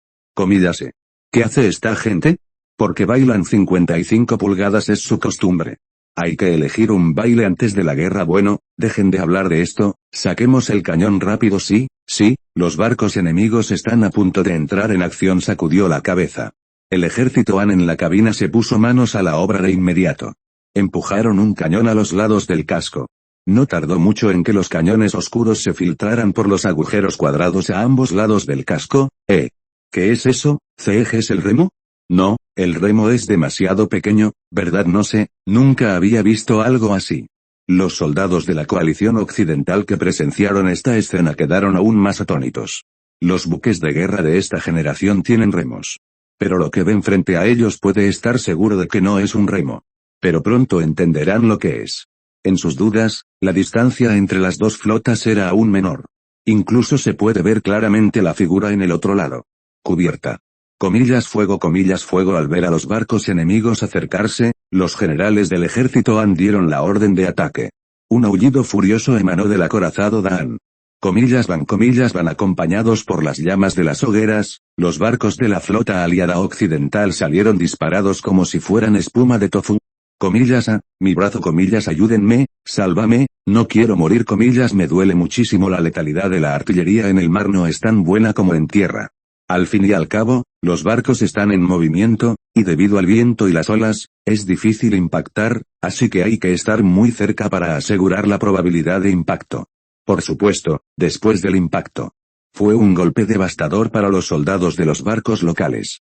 ¿Qué hace esta gente? Porque bailan 55 pulgadas es su costumbre. Hay que elegir un baile antes de la guerra. Bueno, dejen de hablar de esto, saquemos el cañón rápido. Sí, los barcos enemigos están a punto de entrar en acción. Sacudió la cabeza. El ejército Han en la cabina se puso manos a la obra de inmediato. Empujaron un cañón a los lados del casco. No tardó mucho en que los cañones oscuros se filtraran por los agujeros cuadrados a ambos lados del casco. ¿Qué es eso? ¿Es el remo? No, el remo es demasiado pequeño, ¿verdad? No sé, nunca había visto algo así. Los soldados de la coalición occidental que presenciaron esta escena quedaron aún más atónitos. Los buques de guerra de esta generación tienen remos. Pero lo que ven frente a ellos puede estar seguro de que no es un remo. Pero pronto entenderán lo que es. En sus dudas, la distancia entre las dos flotas era aún menor. Incluso se puede ver claramente la figura en el otro lado. Cubierta. Fuego. Al ver a los barcos enemigos acercarse, los generales del ejército Han dieron la orden de ataque. Un aullido furioso emanó del acorazado Dan. Comillas van acompañados por las llamas de las hogueras, los barcos de la flota aliada occidental salieron disparados como si fueran espuma de tofu. Comillas mi brazo, comillas, ayúdenme, sálvame, no quiero morir, comillas, me duele muchísimo, la letalidad de la artillería en el mar no es tan buena como en tierra. Al fin y al cabo, los barcos están en movimiento, y debido al viento y las olas, es difícil impactar, así que hay que estar muy cerca para asegurar la probabilidad de impacto. Por supuesto, después del impacto. Fue un golpe devastador para los soldados de los barcos locales.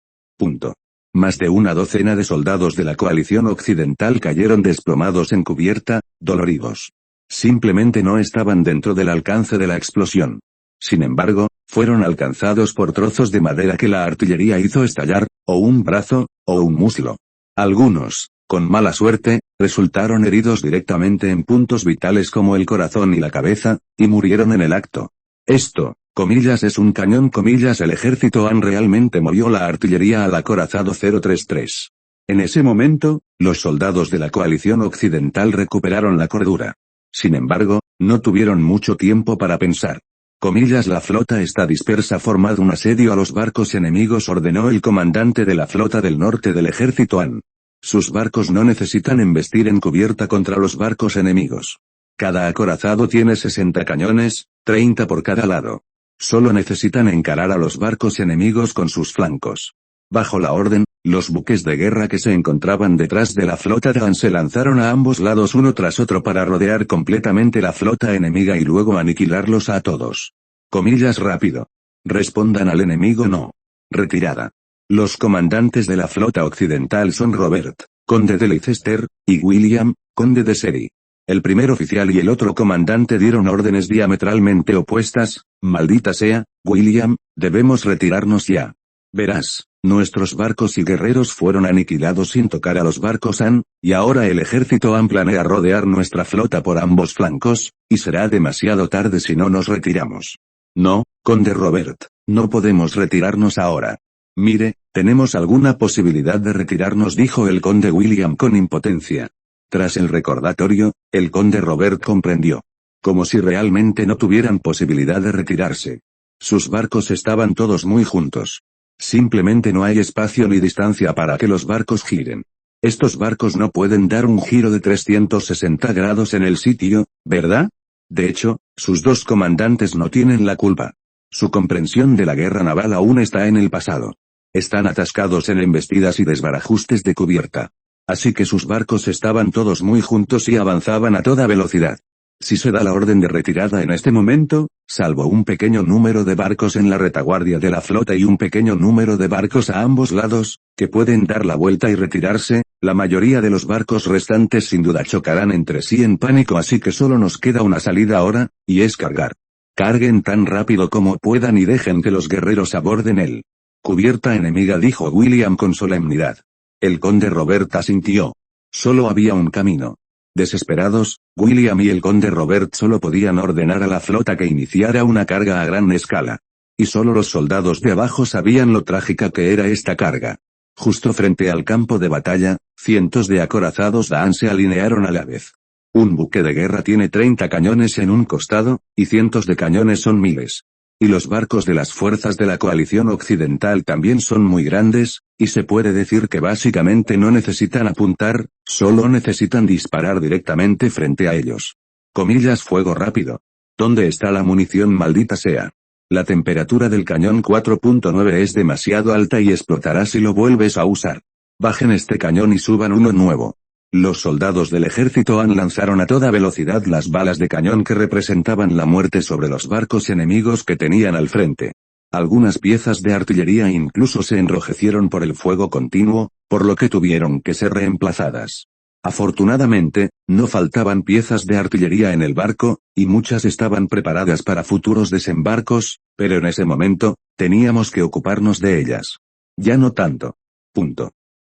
Más de una docena de soldados de la coalición occidental cayeron desplomados en cubierta, doloridos. Simplemente no estaban dentro del alcance de la explosión. Sin embargo, fueron alcanzados por trozos de madera que la artillería hizo estallar, o un brazo, o un muslo. Algunos, con mala suerte, resultaron heridos directamente en puntos vitales como el corazón y la cabeza, y murieron en el acto. Esto, comillas, es un cañón, comillas, el ejército Han realmente movió la artillería al acorazado 033. En ese momento, los soldados de la coalición occidental recuperaron la cordura. Sin embargo, no tuvieron mucho tiempo para pensar. Comillas, la flota está dispersa, formad un asedio a los barcos enemigos, ordenó el comandante de la flota del norte del ejército Han. Sus barcos no necesitan embestir en cubierta contra los barcos enemigos. Cada acorazado tiene 60 cañones, 30 por cada lado. Solo necesitan encarar a los barcos enemigos con sus flancos. Bajo la orden, los buques de guerra que se encontraban detrás de la flota de Han se lanzaron a ambos lados uno tras otro para rodear completamente la flota enemiga y luego aniquilarlos a todos. Comillas, rápido. Respondan al enemigo, no. Retirada. Los comandantes de la flota occidental son Robert, conde de Leicester, y William, conde de Surrey. El primer oficial y el otro comandante dieron órdenes diametralmente opuestas. Maldita sea, William, debemos retirarnos ya. Verás, nuestros barcos y guerreros fueron aniquilados sin tocar a los barcos Han, y ahora el ejército Han planea rodear nuestra flota por ambos flancos, y será demasiado tarde si no nos retiramos. No, conde Robert, no podemos retirarnos ahora. Mire, tenemos alguna posibilidad de retirarnos, dijo el conde William con impotencia. Tras el recordatorio, el conde Robert comprendió. Como si realmente no tuvieran posibilidad de retirarse. Sus barcos estaban todos muy juntos. Simplemente no hay espacio ni distancia para que los barcos giren. Estos barcos no pueden dar un giro de 360 grados en el sitio, ¿verdad? De hecho, sus dos comandantes no tienen la culpa. Su comprensión de la guerra naval aún está en el pasado. Están atascados en embestidas y desbarajustes de cubierta. Así que sus barcos estaban todos muy juntos y avanzaban a toda velocidad. Si se da la orden de retirada en este momento, salvo un pequeño número de barcos en la retaguardia de la flota y un pequeño número de barcos a ambos lados, que pueden dar la vuelta y retirarse, la mayoría de los barcos restantes sin duda chocarán entre sí en pánico, así que solo nos queda una salida ahora, y es cargar. Carguen tan rápido como puedan y dejen que los guerreros aborden él. Cubierta enemiga, dijo William con solemnidad. El conde Robert asintió. Solo había un camino. Desesperados, William y el conde Robert solo podían ordenar a la flota que iniciara una carga a gran escala. Y solo los soldados de abajo sabían lo trágica que era esta carga. Justo frente al campo de batalla, cientos de acorazados Dan se alinearon a la vez. Un buque de guerra tiene 30 cañones en un costado, y cientos de cañones son miles. Y los barcos de las fuerzas de la coalición occidental también son muy grandes, y se puede decir que básicamente no necesitan apuntar, solo necesitan disparar directamente frente a ellos. Comillas, fuego rápido. ¿Dónde está la munición, maldita sea? La temperatura del cañón 4.9 es demasiado alta y explotará si lo vuelves a usar. Bajen este cañón y suban uno nuevo. Los soldados del ejército Han lanzaron a toda velocidad las balas de cañón que representaban la muerte sobre los barcos enemigos que tenían al frente. Algunas piezas de artillería incluso se enrojecieron por el fuego continuo, por lo que tuvieron que ser reemplazadas. Afortunadamente, no faltaban piezas de artillería en el barco, y muchas estaban preparadas para futuros desembarcos, pero en ese momento, teníamos que ocuparnos de ellas. Ya no tanto.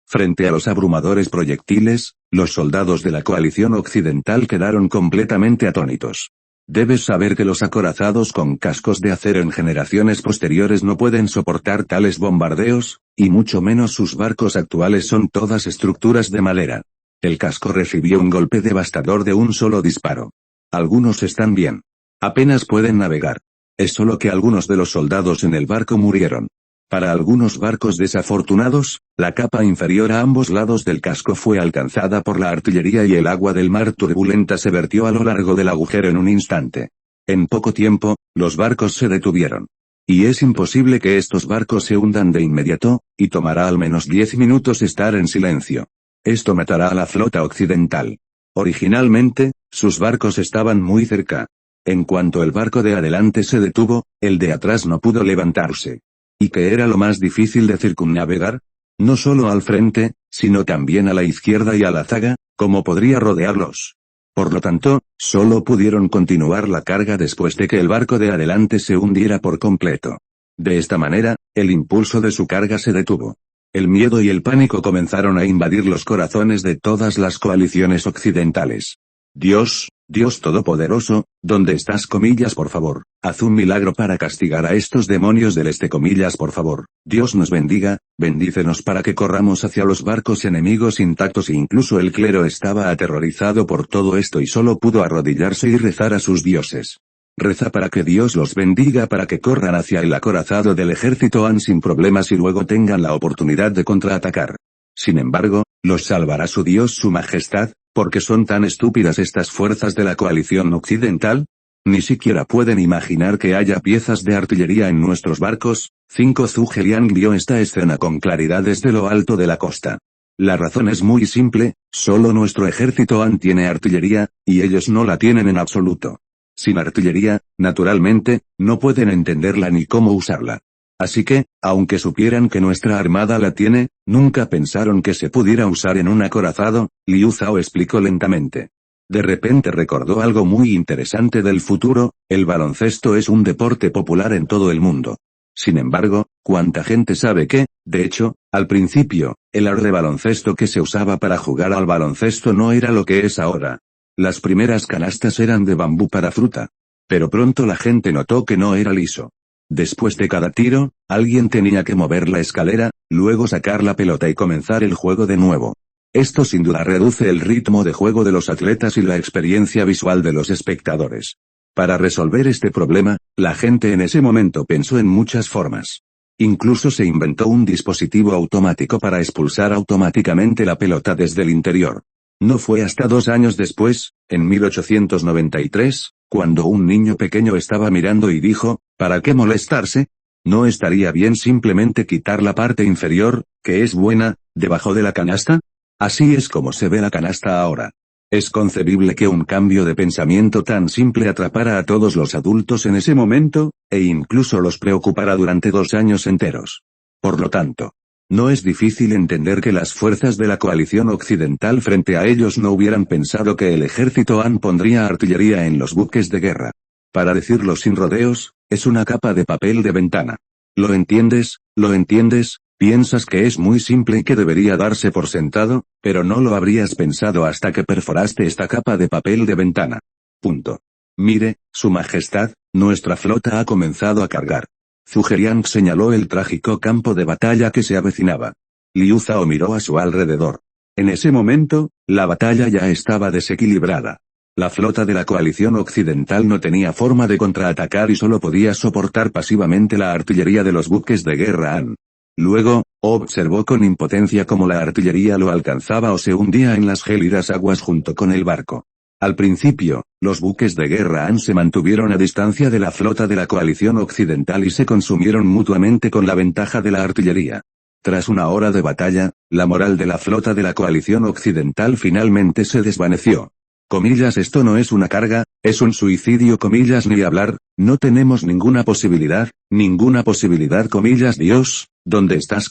Frente a los abrumadores proyectiles, los soldados de la coalición occidental quedaron completamente atónitos. Debes saber que los acorazados con cascos de acero en generaciones posteriores no pueden soportar tales bombardeos, y mucho menos sus barcos actuales son todas estructuras de madera. El casco recibió un golpe devastador de un solo disparo. Algunos están bien. Apenas pueden navegar. Es solo que algunos de los soldados en el barco murieron. Para algunos barcos desafortunados, la capa inferior a ambos lados del casco fue alcanzada por la artillería y el agua del mar turbulenta se vertió a lo largo del agujero en un instante. En poco tiempo, los barcos se detuvieron. Y es imposible que estos barcos se hundan de inmediato, y tomará al menos 10 minutos estar en silencio. Esto matará a la flota occidental. Originalmente, sus barcos estaban muy cerca. En cuanto el barco de adelante se detuvo, el de atrás no pudo levantarse. ¿Y qué era lo más difícil de circunnavegar? No solo al frente, sino también a la izquierda y a la zaga, ¿cómo podría rodearlos? Por lo tanto, solo pudieron continuar la carga después de que el barco de adelante se hundiera por completo. De esta manera, el impulso de su carga se detuvo. El miedo y el pánico comenzaron a invadir los corazones de todas las coaliciones occidentales. Dios Todopoderoso, ¿dónde estás? Por favor, haz un milagro para castigar a estos demonios del este. Por favor, Dios nos bendiga, bendícenos para que corramos hacia los barcos enemigos intactos. Incluso el clero estaba aterrorizado por todo esto y solo pudo arrodillarse y rezar a sus dioses. Reza para que Dios los bendiga para que corran hacia el acorazado del ejército Han sin problemas y luego tengan la oportunidad de contraatacar. Sin embargo, los salvará su Dios su Majestad, porque son tan estúpidas estas fuerzas de la coalición occidental. Ni siquiera pueden imaginar que haya piezas de artillería en nuestros barcos. 5 Zhuge Liang vio esta escena con claridad desde lo alto de la costa. La razón es muy simple, solo nuestro ejército Han tiene artillería, y ellos no la tienen en absoluto. Sin artillería, naturalmente, no pueden entenderla ni cómo usarla. Así que, aunque supieran que nuestra armada la tiene, nunca pensaron que se pudiera usar en un acorazado. Liu Zhao explicó lentamente. De repente recordó algo muy interesante del futuro: el baloncesto es un deporte popular en todo el mundo. Sin embargo, ¿cuánta gente sabe que, de hecho, al principio, el aro de baloncesto que se usaba para jugar al baloncesto no era lo que es ahora? Las primeras canastas eran de bambú para fruta. Pero pronto la gente notó que no era liso. Después de cada tiro, alguien tenía que mover la escalera, luego sacar la pelota y comenzar el juego de nuevo. Esto sin duda reduce el ritmo de juego de los atletas y la experiencia visual de los espectadores. Para resolver este problema, la gente en ese momento pensó en muchas formas. Incluso se inventó un dispositivo automático para expulsar automáticamente la pelota desde el interior. No fue hasta 2 años después, en 1893, cuando un niño pequeño estaba mirando y dijo, ¿para qué molestarse? ¿No estaría bien simplemente quitar la parte inferior, que es buena, debajo de la canasta? Así es como se ve la canasta ahora. Es concebible que un cambio de pensamiento tan simple atrapara a todos los adultos en ese momento, e incluso los preocupara durante 2 años enteros. Por lo tanto, no es difícil entender que las fuerzas de la coalición occidental frente a ellos no hubieran pensado que el ejército Han pondría artillería en los buques de guerra. Para decirlo sin rodeos, es una capa de papel de ventana. ¿Lo entiendes? ¿Lo entiendes? Piensas que es muy simple y que debería darse por sentado, pero no lo habrías pensado hasta que perforaste esta capa de papel de ventana. Punto. Mire, Su Majestad, nuestra flota ha comenzado a cargar. Zhuge Liang señaló el trágico campo de batalla que se avecinaba. Liu Zhao miró a su alrededor. En ese momento, la batalla ya estaba desequilibrada. La flota de la coalición occidental no tenía forma de contraatacar y solo podía soportar pasivamente la artillería de los buques de guerra Han. Luego, observó con impotencia cómo la artillería lo alcanzaba o se hundía en las gélidas aguas junto con el barco. Al principio, los buques de guerra Han se mantuvieron a distancia de la flota de la coalición occidental y se consumieron mutuamente con la ventaja de la artillería. Tras 1 hora de batalla, la moral de la flota de la coalición occidental finalmente se desvaneció. Esto no es una carga, es un suicidio. Ni hablar, no tenemos ninguna posibilidad. Dios, ¿dónde estás?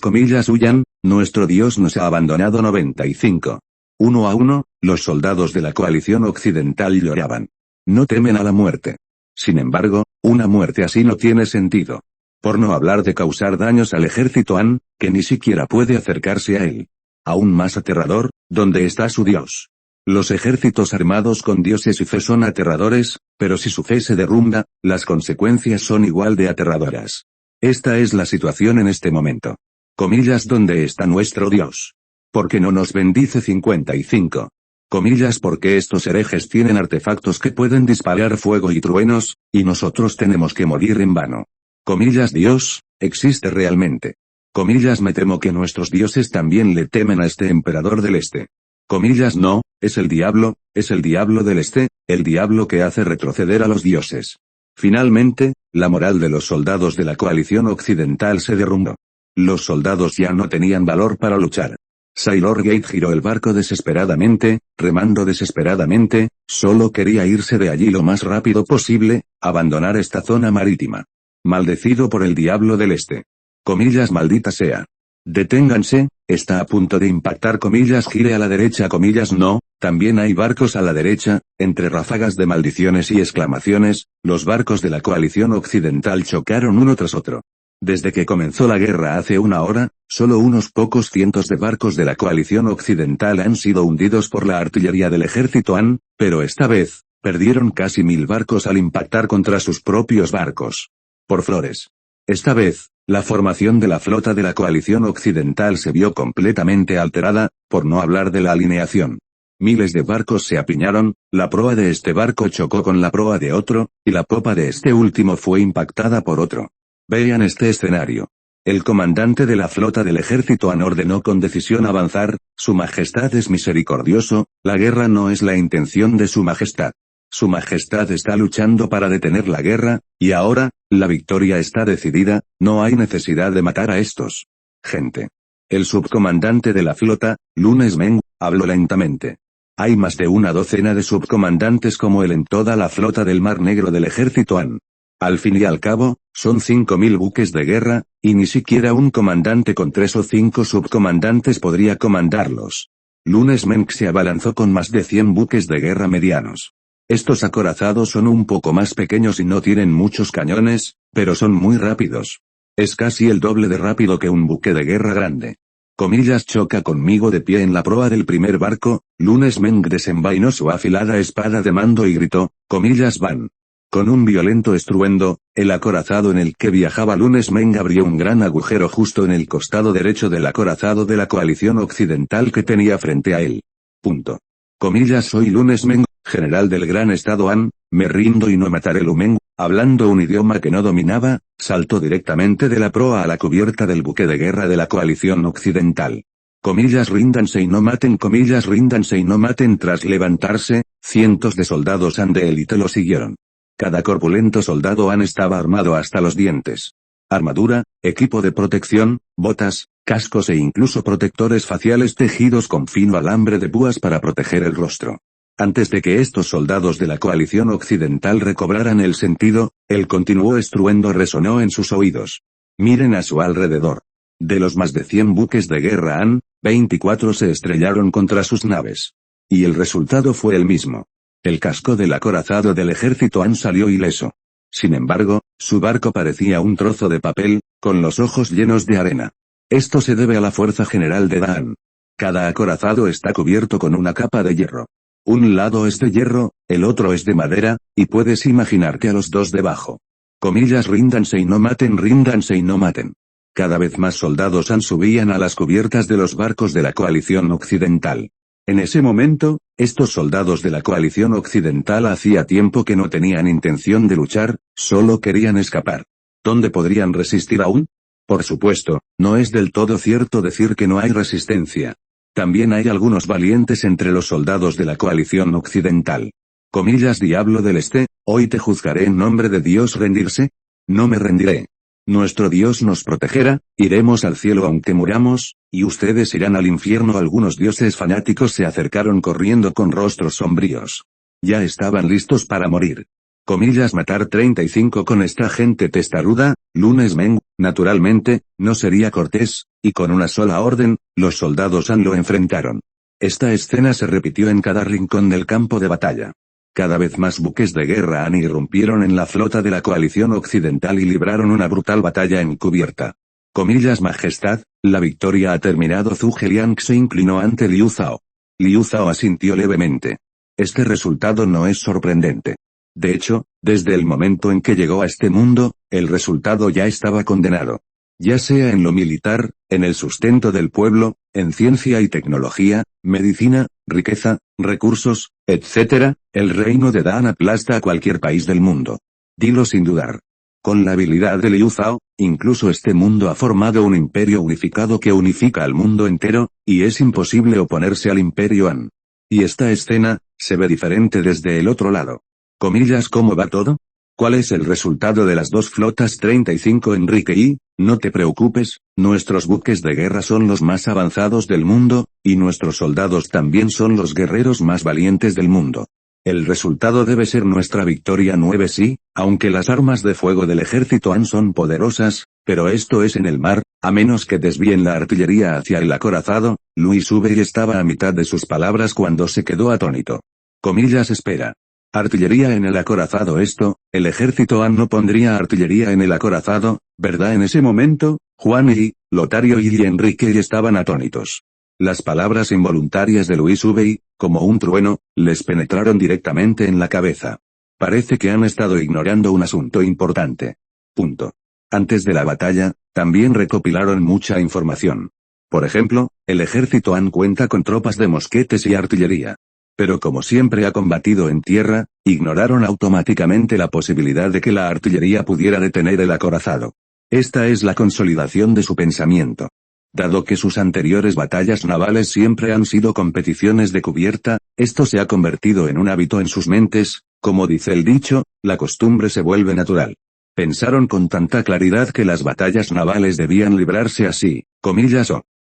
Huyan, nuestro Dios nos ha abandonado. 95. 1 a 1, los soldados de la coalición occidental lloraban. No temen a la muerte. Sin embargo, una muerte así no tiene sentido. Por no hablar de causar daños al ejército Han, que ni siquiera puede acercarse a él. Aún más aterrador, ¿dónde está su Dios? Los ejércitos armados con dioses y fe son aterradores, pero si su fe se derrumba, las consecuencias son igual de aterradoras. Esta es la situación en este momento. ¿Dónde está nuestro Dios? ¿Por qué no nos bendice? 55. Comillas porque estos herejes tienen artefactos que pueden disparar fuego y truenos, y nosotros tenemos que morir en vano. Comillas Dios, existe realmente. Comillas me temo que nuestros dioses también le temen a este emperador del este. Comillas no, es el diablo del este, el diablo que hace retroceder a los dioses. Finalmente, la moral de los soldados de la coalición occidental se derrumbó. Los soldados ya no tenían valor para luchar. Sailor Gate giró el barco desesperadamente, remando desesperadamente, solo quería irse de allí lo más rápido posible, abandonar esta zona marítima. Maldecido por el diablo del este. Comillas maldita sea. Deténganse, está a punto de impactar comillas gire a la derecha comillas no, también hay barcos a la derecha, entre ráfagas de maldiciones y exclamaciones, los barcos de la coalición occidental chocaron uno tras otro. Desde que comenzó la guerra hace una hora, solo unos pocos cientos de barcos de la coalición occidental han sido hundidos por la artillería del ejército Han, pero esta vez, perdieron casi 1000 barcos al impactar contra sus propios barcos. Por flores. Esta vez, la formación de la flota de la coalición occidental se vio completamente alterada, por no hablar de la alineación. Miles de barcos se apiñaron, la proa de este barco chocó con la proa de otro, y la popa de este último fue impactada por otro. Vean este escenario. El comandante de la flota del ejército Han ordenó con decisión avanzar, Su Majestad es misericordioso, la guerra no es la intención de Su Majestad. Su Majestad está luchando para detener la guerra, y ahora, la victoria está decidida, no hay necesidad de matar a estos gente. El subcomandante de la flota, Lunes Meng, habló lentamente. Hay más de una docena de subcomandantes como él en toda la flota del Mar Negro del ejército Han. Al fin y al cabo, son 5000 buques de guerra, y ni siquiera un comandante con 3 o 5 subcomandantes podría comandarlos. Lunes Meng se abalanzó con más de 100 buques de guerra medianos. Estos acorazados son un poco más pequeños y no tienen muchos cañones, pero son muy rápidos. Es casi el doble de rápido que un buque de guerra grande. Comillas choca conmigo de pie en la proa del primer barco, Lunes Meng desenvainó su afilada espada de mando y gritó, comillas van. Con un violento estruendo, el acorazado en el que viajaba Lunes Meng abrió un gran agujero justo en el costado derecho del acorazado de la coalición occidental que tenía frente a él. Punto. Comillas soy Lunes Meng, general del gran estado Han, me rindo y no mataré Lumeng, hablando un idioma que no dominaba, saltó directamente de la proa a la cubierta del buque de guerra de la coalición occidental. Comillas ríndanse y no maten comillas ríndanse y no maten tras levantarse, cientos de soldados Han de élite lo siguieron. Cada corpulento soldado Han estaba armado hasta los dientes. Armadura, equipo de protección, botas, cascos e incluso protectores faciales tejidos con fino alambre de púas para proteger el rostro. Antes de que estos soldados de la coalición occidental recobraran el sentido, el continuo estruendo resonó en sus oídos. Miren a su alrededor. De los más de 100 buques de guerra Han, 24 se estrellaron contra sus naves. Y el resultado fue el mismo. El casco del acorazado del ejército Han salió ileso. Sin embargo, su barco parecía un trozo de papel, con los ojos llenos de arena. Esto se debe a la fuerza general de Han. Cada acorazado está cubierto con una capa de hierro. Un lado es de hierro, el otro es de madera, y puedes imaginar que a los dos debajo. Comillas ríndanse y no maten ríndanse y no maten. Cada vez más soldados Han subían a las cubiertas de los barcos de la coalición occidental. En ese momento, estos soldados de la coalición occidental hacía tiempo que no tenían intención de luchar, solo querían escapar. ¿Dónde podrían resistir aún? Por supuesto, no es del todo cierto decir que no hay resistencia. También hay algunos valientes entre los soldados de la coalición occidental. Comillas diablo del este, hoy te juzgaré en nombre de Dios rendirse. No me rendiré. Nuestro Dios nos protegerá, iremos al cielo aunque muramos, y ustedes irán al infierno. Algunos dioses fanáticos se acercaron corriendo con rostros sombríos. Ya estaban listos para morir. Comillas matar 35 con esta gente testaruda, Lunes Meng, naturalmente, no sería cortés, y con una sola orden, los soldados Han lo enfrentaron. Esta escena se repitió en cada rincón del campo de batalla. Cada vez más buques de guerra Han irrumpieron en la flota de la coalición occidental y libraron una brutal batalla encubierta. Comillas Majestad, la victoria ha terminado. Zhuge Liang se inclinó ante Liu Zhao. Liu Zhao asintió levemente. Este resultado no es sorprendente. De hecho, desde el momento en que llegó a este mundo, el resultado ya estaba condenado. Ya sea en lo militar, en el sustento del pueblo, en ciencia y tecnología, medicina, riqueza, recursos, etc., el reino de Dan aplasta a cualquier país del mundo. Dilo sin dudar. Con la habilidad de Liu Zhao, incluso este mundo ha formado un imperio unificado que unifica al mundo entero, y es imposible oponerse al imperio Han. Y esta escena, se ve diferente desde el otro lado. Comillas, ¿cómo va todo? ¿Cuál es el resultado de las dos flotas 35 Enrique? Y, no te preocupes, nuestros buques de guerra son los más avanzados del mundo, y nuestros soldados también son los guerreros más valientes del mundo. El resultado debe ser nuestra victoria 9 sí, aunque las armas de fuego del ejército Han son poderosas, pero esto es en el mar, a menos que desvíen la artillería hacia el acorazado. Luis Ubey estaba a mitad de sus palabras cuando se quedó atónito. Comillas, espera. Artillería en el acorazado. El ejército Han no pondría artillería en el acorazado, ¿verdad? En ese momento, Juan y Lotario y Enrique estaban atónitos. Las palabras involuntarias de Luis Ubey, como un trueno, les penetraron directamente en la cabeza. Parece que han estado ignorando un asunto importante. Punto. Antes de la batalla, también recopilaron mucha información. Por ejemplo, el ejército Han cuenta con tropas de mosquetes y artillería. Pero como siempre ha combatido en tierra, ignoraron automáticamente la posibilidad de que la artillería pudiera detener el acorazado. Esta es la consolidación de su pensamiento. Dado que sus anteriores batallas navales siempre han sido competiciones de cubierta, esto se ha convertido en un hábito en sus mentes, como dice el dicho, la costumbre se vuelve natural. Pensaron con tanta claridad que las batallas navales debían librarse así, comillas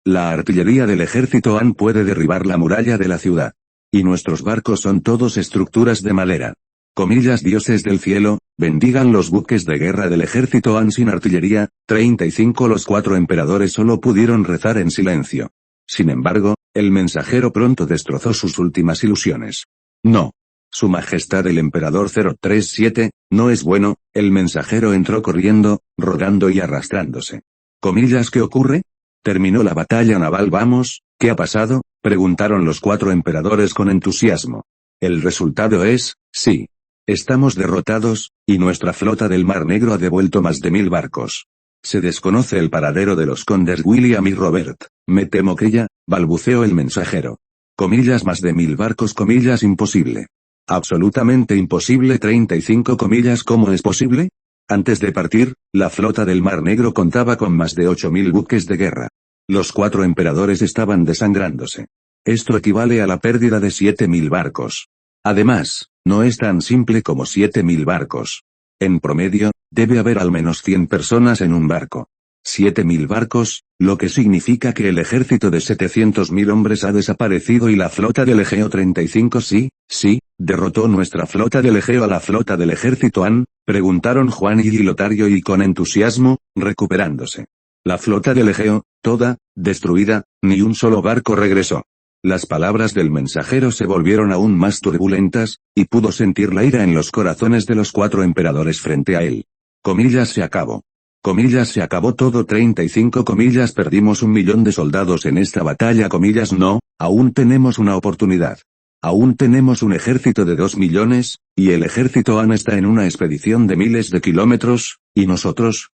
la artillería del ejército Han puede derribar la muralla de la ciudad. Y nuestros barcos son todos estructuras de madera. Comillas, dioses del cielo, bendigan los buques de guerra del ejército Han sin artillería. 35 Los 4 emperadores solo pudieron rezar en silencio. Sin embargo, el mensajero pronto destrozó sus últimas ilusiones. No. Su Majestad el Emperador 037, no es bueno. El mensajero entró corriendo, rodando y arrastrándose. Comillas, ¿qué ocurre? Terminó la batalla naval. Vamos, ¿qué ha pasado? Preguntaron los 4 emperadores con entusiasmo. El resultado es, sí. Estamos derrotados, y nuestra flota del Mar Negro ha devuelto más de 1000 barcos. Se desconoce el paradero de los condes William y Robert. Me temo que ya, balbuceó el mensajero. Comillas, más de 1000 barcos. Comillas, imposible. Absolutamente imposible. 35 comillas, ¿cómo es posible? Antes de partir, la flota del Mar Negro contaba con más de 8000 buques de guerra. Los 4 emperadores estaban desangrándose. Esto equivale a la pérdida de 7000 barcos. Además, no es tan simple como 7000 barcos. En promedio, debe haber al menos 100 personas en un barco. 7000 barcos, lo que significa que el ejército de 700.000 hombres ha desaparecido y la flota del Egeo 35 sí, derrotó nuestra flota del Egeo a la flota del ejército Han, preguntaron Juan y Lotario y con entusiasmo, recuperándose. La flota del Egeo, toda, destruida, ni un solo barco regresó. Las palabras del mensajero se volvieron aún más turbulentas, y pudo sentir la ira en los corazones de los 4 emperadores frente a él. Comillas, se acabó. Comillas, se acabó todo. 35 comillas, perdimos 1 millón de soldados en esta batalla. Comillas, no, aún tenemos una oportunidad. Aún tenemos un ejército de 2 millones, y el ejército Han está en una expedición de miles de kilómetros, y nosotros,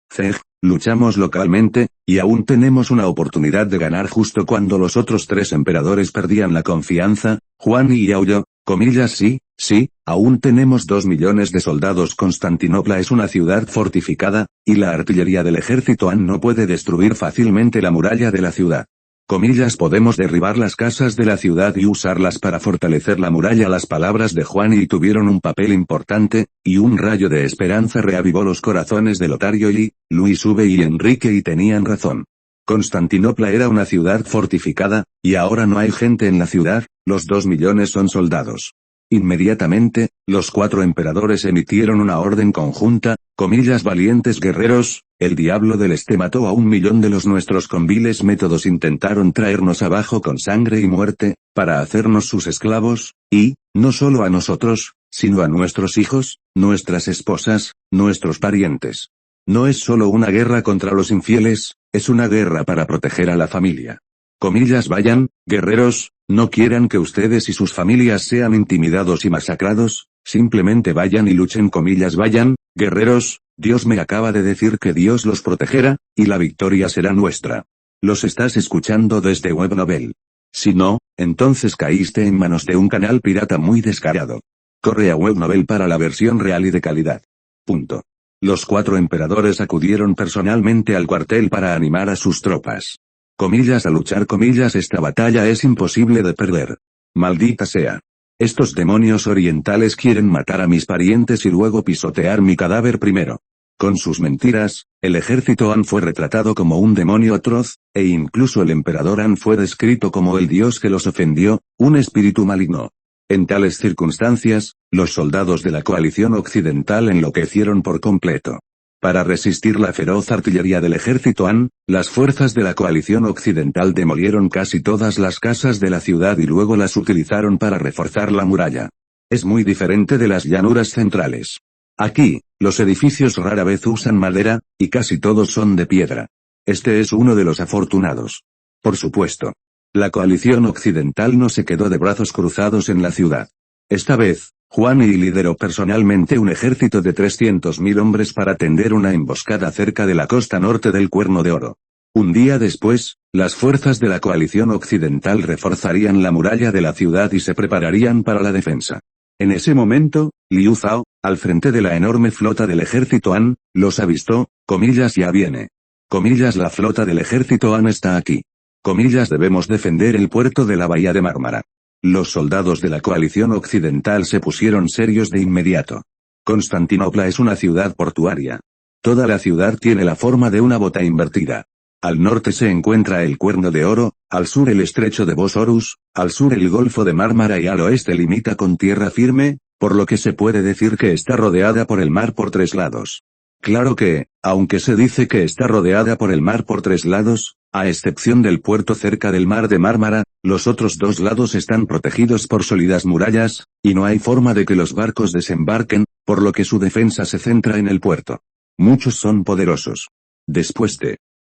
luchamos localmente, y aún tenemos una oportunidad de ganar. Justo cuando los otros 3 emperadores perdían la confianza, Juan y Yaoyo, comillas, sí, aún tenemos 2 millones de soldados. Constantinopla es una ciudad fortificada, y la artillería del ejército Han no puede destruir fácilmente la muralla de la ciudad. Comillas, podemos derribar las casas de la ciudad y usarlas para fortalecer la muralla. Las palabras de Juan y tuvieron un papel importante, y un rayo de esperanza reavivó los corazones de Lotario y Luis Ubey y Enrique, y tenían razón. Constantinopla era una ciudad fortificada, y ahora no hay gente en la ciudad, los 2 millones son soldados. Inmediatamente, los 4 emperadores emitieron una orden conjunta, comillas, valientes guerreros, el diablo del este mató a 1 millón de los nuestros con viles métodos. Intentaron traernos abajo con sangre y muerte, para hacernos sus esclavos, y, no solo a nosotros, sino a nuestros hijos, nuestras esposas, nuestros parientes. No es solo una guerra contra los infieles, es una guerra para proteger a la familia. Comillas, vayan, guerreros, no quieran que ustedes y sus familias sean intimidados y masacrados, simplemente vayan y luchen. Comillas, vayan, guerreros, Dios me acaba de decir que Dios los protegerá, y la victoria será nuestra. Los estás escuchando desde Webnovel. Si no, entonces caíste en manos de un canal pirata muy descarado. Corre a Webnovel para la versión real y de calidad. Punto. Los 4 emperadores acudieron personalmente al cuartel para animar a sus tropas. Comillas a luchar comillas esta batalla es imposible de perder. Maldita sea. Estos demonios orientales quieren matar a mis parientes y luego pisotear mi cadáver primero. Con sus mentiras, el ejército Han fue retratado como un demonio atroz, e incluso el emperador Han fue descrito como el dios que los ofendió, un espíritu maligno. En tales circunstancias, los soldados de la coalición occidental enloquecieron por completo. Para resistir la feroz artillería del ejército Han, las fuerzas de la coalición occidental demolieron casi todas las casas de la ciudad y luego las utilizaron para reforzar la muralla. Es muy diferente de las llanuras centrales. Aquí, los edificios rara vez usan madera, y casi todos son de piedra. Este es uno de los afortunados. Por supuesto. La coalición occidental no se quedó de brazos cruzados en la ciudad. Esta vez, Juan Y lideró personalmente un ejército de 300.000 hombres para tender una emboscada cerca de la costa norte del Cuerno de Oro. Un día después, las fuerzas de la coalición occidental reforzarían la muralla de la ciudad y se prepararían para la defensa. En ese momento, Liu Zhao, al frente de la enorme flota del ejército Han, los avistó, comillas ya viene. Comillas la flota del ejército Han está aquí. Comillas debemos defender el puerto de la bahía de Mármara. Los soldados de la coalición occidental se pusieron serios de inmediato. Constantinopla es una ciudad portuaria. Toda la ciudad tiene la forma de una bota invertida. Al norte se encuentra el Cuerno de Oro, al sur el estrecho de Bósforus, al sur el Golfo de Mármara y al oeste limita con tierra firme, por lo que se puede decir que está rodeada por el mar por 3 lados. Claro que, aunque se dice que está rodeada por el mar por 3 lados, a excepción del puerto cerca del mar de Mármara, los otros 2 lados están protegidos por sólidas murallas, y no hay forma de que los barcos desembarquen, por lo que su defensa se centra en el puerto. Muchos son poderosos.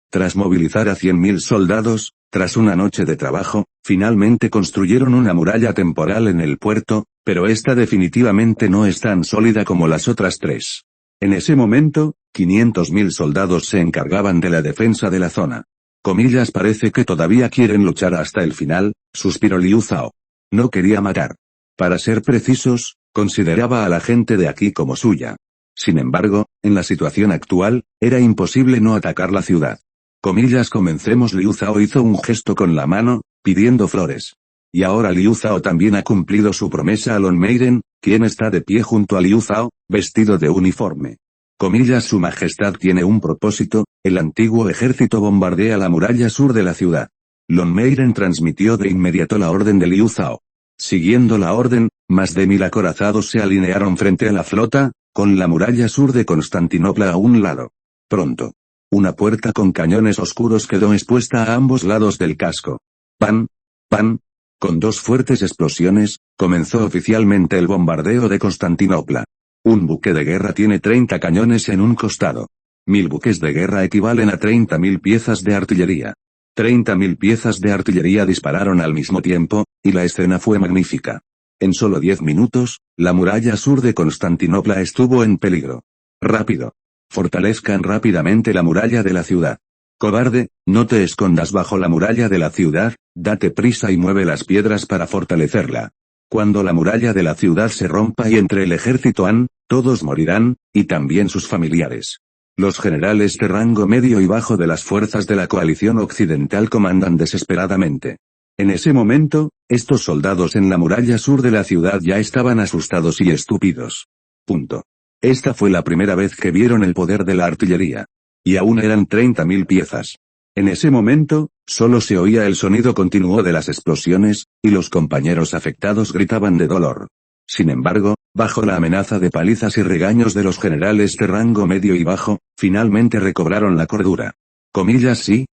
Tras movilizar a 100.000 soldados, tras una noche de trabajo, finalmente construyeron una muralla temporal en el puerto, pero esta definitivamente no es tan sólida como las otras 3. En ese momento, 500.000 soldados se encargaban de la defensa de la zona. Comillas parece que todavía quieren luchar hasta el final, suspiró Liu Zhao. No quería matar. Para ser precisos, consideraba a la gente de aquí como suya. Sin embargo, en la situación actual, era imposible no atacar la ciudad. Comillas comencemos Liu Zhao hizo un gesto con la mano, pidiendo flores. Y ahora Liu Zhao también ha cumplido su promesa a Lon Meiden, quien está de pie junto a Liu Zhao, vestido de uniforme. Comillas su majestad tiene un propósito, el antiguo ejército bombardea la muralla sur de la ciudad. Lon Meiden transmitió de inmediato la orden de Liu Zhao. Siguiendo la orden, más de 1000 acorazados se alinearon frente a la flota, con la muralla sur de Constantinopla a un lado. Pronto. Una puerta con cañones oscuros quedó expuesta a ambos lados del casco. ¡Pan! ¡Pan! Con 2 fuertes explosiones, comenzó oficialmente el bombardeo de Constantinopla. Un buque de guerra tiene 30 cañones en un costado. 1000 buques de guerra equivalen a 30.000 piezas de artillería. 30.000 piezas de artillería dispararon al mismo tiempo, y la escena fue magnífica. En solo 10 minutos, la muralla sur de Constantinopla estuvo en peligro. Rápido. Fortalezcan rápidamente la muralla de la ciudad. Cobarde, no te escondas bajo la muralla de la ciudad, date prisa y mueve las piedras para fortalecerla. Cuando la muralla de la ciudad se rompa y entre el ejército Han, todos morirán, y también sus familiares. Los generales de rango medio y bajo de las fuerzas de la coalición occidental comandan desesperadamente. En ese momento, estos soldados en la muralla sur de la ciudad ya estaban asustados y estúpidos. Punto. Esta fue la primera vez que vieron el poder de la artillería. Y aún eran 30.000 piezas. En ese momento, solo se oía el sonido continuo de las explosiones, y los compañeros afectados gritaban de dolor. Sin embargo, bajo la amenaza de palizas y regaños de los generales de rango medio y bajo, finalmente recobraron la cordura. Comillas sí,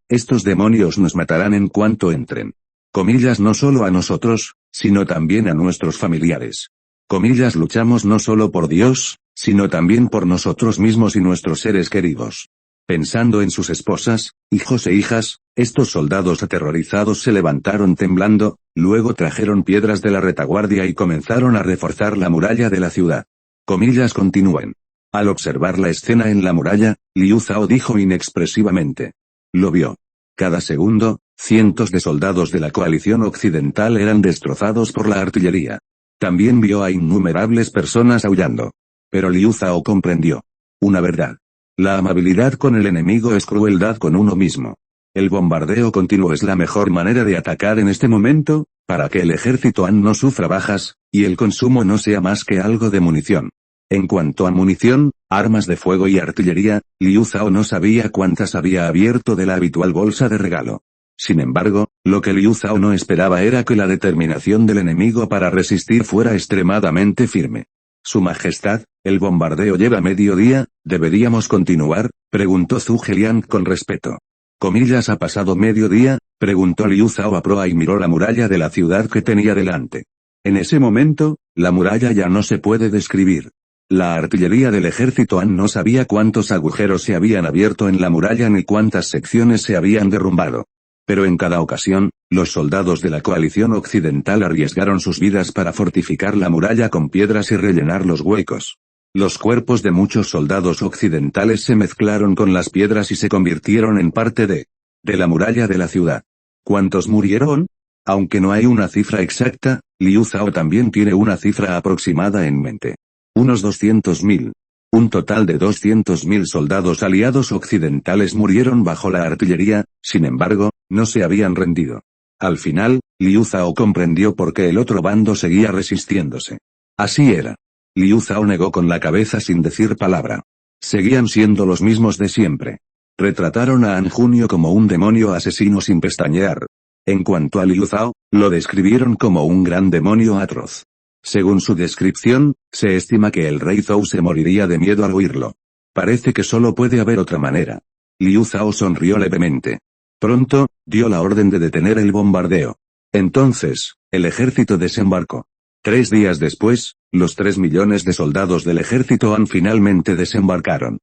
estos demonios nos matarán en cuanto entren. Comillas no solo a nosotros, sino también a nuestros familiares. Comillas luchamos no solo por Dios, sino también por nosotros mismos y nuestros seres queridos. Pensando en sus esposas, hijos e hijas, estos soldados aterrorizados se levantaron temblando, luego trajeron piedras de la retaguardia y comenzaron a reforzar la muralla de la ciudad. Comillas continúen. Al observar la escena en la muralla, Liu Zhao dijo inexpresivamente. Lo vio. Cada segundo, cientos de soldados de la coalición occidental eran destrozados por la artillería. También vio a innumerables personas aullando. Pero Liu Zhao comprendió una verdad. La amabilidad con el enemigo es crueldad con uno mismo. El bombardeo continuo es la mejor manera de atacar en este momento, para que el ejército Han no sufra bajas, y el consumo no sea más que algo de munición. En cuanto a munición, armas de fuego y artillería, Liu Zhao no sabía cuántas había abierto de la habitual bolsa de regalo. Sin embargo, lo que Liu Zhao no esperaba era que la determinación del enemigo para resistir fuera extremadamente firme. Su Majestad, el bombardeo lleva medio día, ¿deberíamos continuar?, preguntó Zhuge Liang con respeto. ¿Ha pasado medio día?, preguntó Liu Zhao a proa y miró la muralla de la ciudad que tenía delante. En ese momento, la muralla ya no se puede describir. La artillería del ejército Han no sabía cuántos agujeros se habían abierto en la muralla ni cuántas secciones se habían derrumbado. Pero en cada ocasión, los soldados de la coalición occidental arriesgaron sus vidas para fortificar la muralla con piedras y rellenar los huecos. Los cuerpos de muchos soldados occidentales se mezclaron con las piedras y se convirtieron en parte de la muralla de la ciudad. ¿Cuántos murieron? Aunque no hay una cifra exacta, Liu Zhao también tiene una cifra aproximada en mente. Unos 200.000. Un total de 200.000 soldados aliados occidentales murieron bajo la artillería, sin embargo, no se habían rendido. Al final, Liu Zhao comprendió por qué el otro bando seguía resistiéndose. Así era. Liu Zhao negó con la cabeza sin decir palabra. Seguían siendo los mismos de siempre. Retrataron a Han Junio como un demonio asesino sin pestañear. En cuanto a Liu Zhao, lo describieron como un gran demonio atroz. Según su descripción, se estima que el rey Zhou se moriría de miedo al oírlo. Parece que solo puede haber otra manera. Liu Zhao sonrió levemente. Pronto, dio la orden de detener el bombardeo. Entonces, el ejército desembarcó. 3 días después, los 3 millones de soldados del ejército Han finalmente desembarcaron.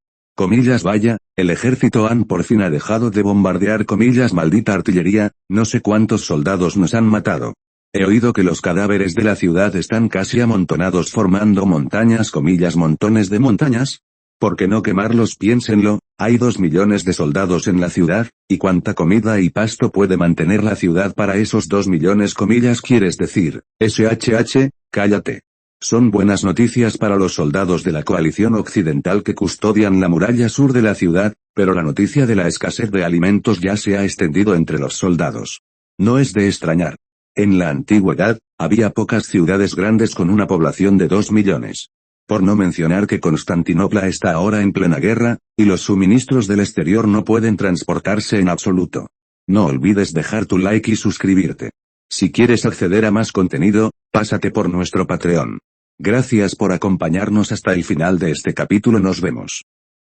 Vaya, el ejército Han por fin ha dejado de bombardear. Maldita artillería, no sé cuántos soldados nos han matado. He oído que los cadáveres de la ciudad están casi amontonados formando montañas. Montones de montañas. ¿Por qué no quemarlos? Piénsenlo, hay 2 millones de soldados en la ciudad, ¿y cuánta comida y pasto puede mantener la ciudad para esos 2 millones? ¿Quieres decir, SHH, cállate? Son buenas noticias para los soldados de la coalición occidental que custodian la muralla sur de la ciudad, pero la noticia de la escasez de alimentos ya se ha extendido entre los soldados. No es de extrañar. En la antigüedad, había pocas ciudades grandes con una población de 2 millones. Por no mencionar que Constantinopla está ahora en plena guerra, y los suministros del exterior no pueden transportarse en absoluto. No olvides dejar tu like y suscribirte. Si quieres acceder a más contenido, pásate por nuestro Patreon. Gracias por acompañarnos hasta el final de este capítulo. Nos vemos.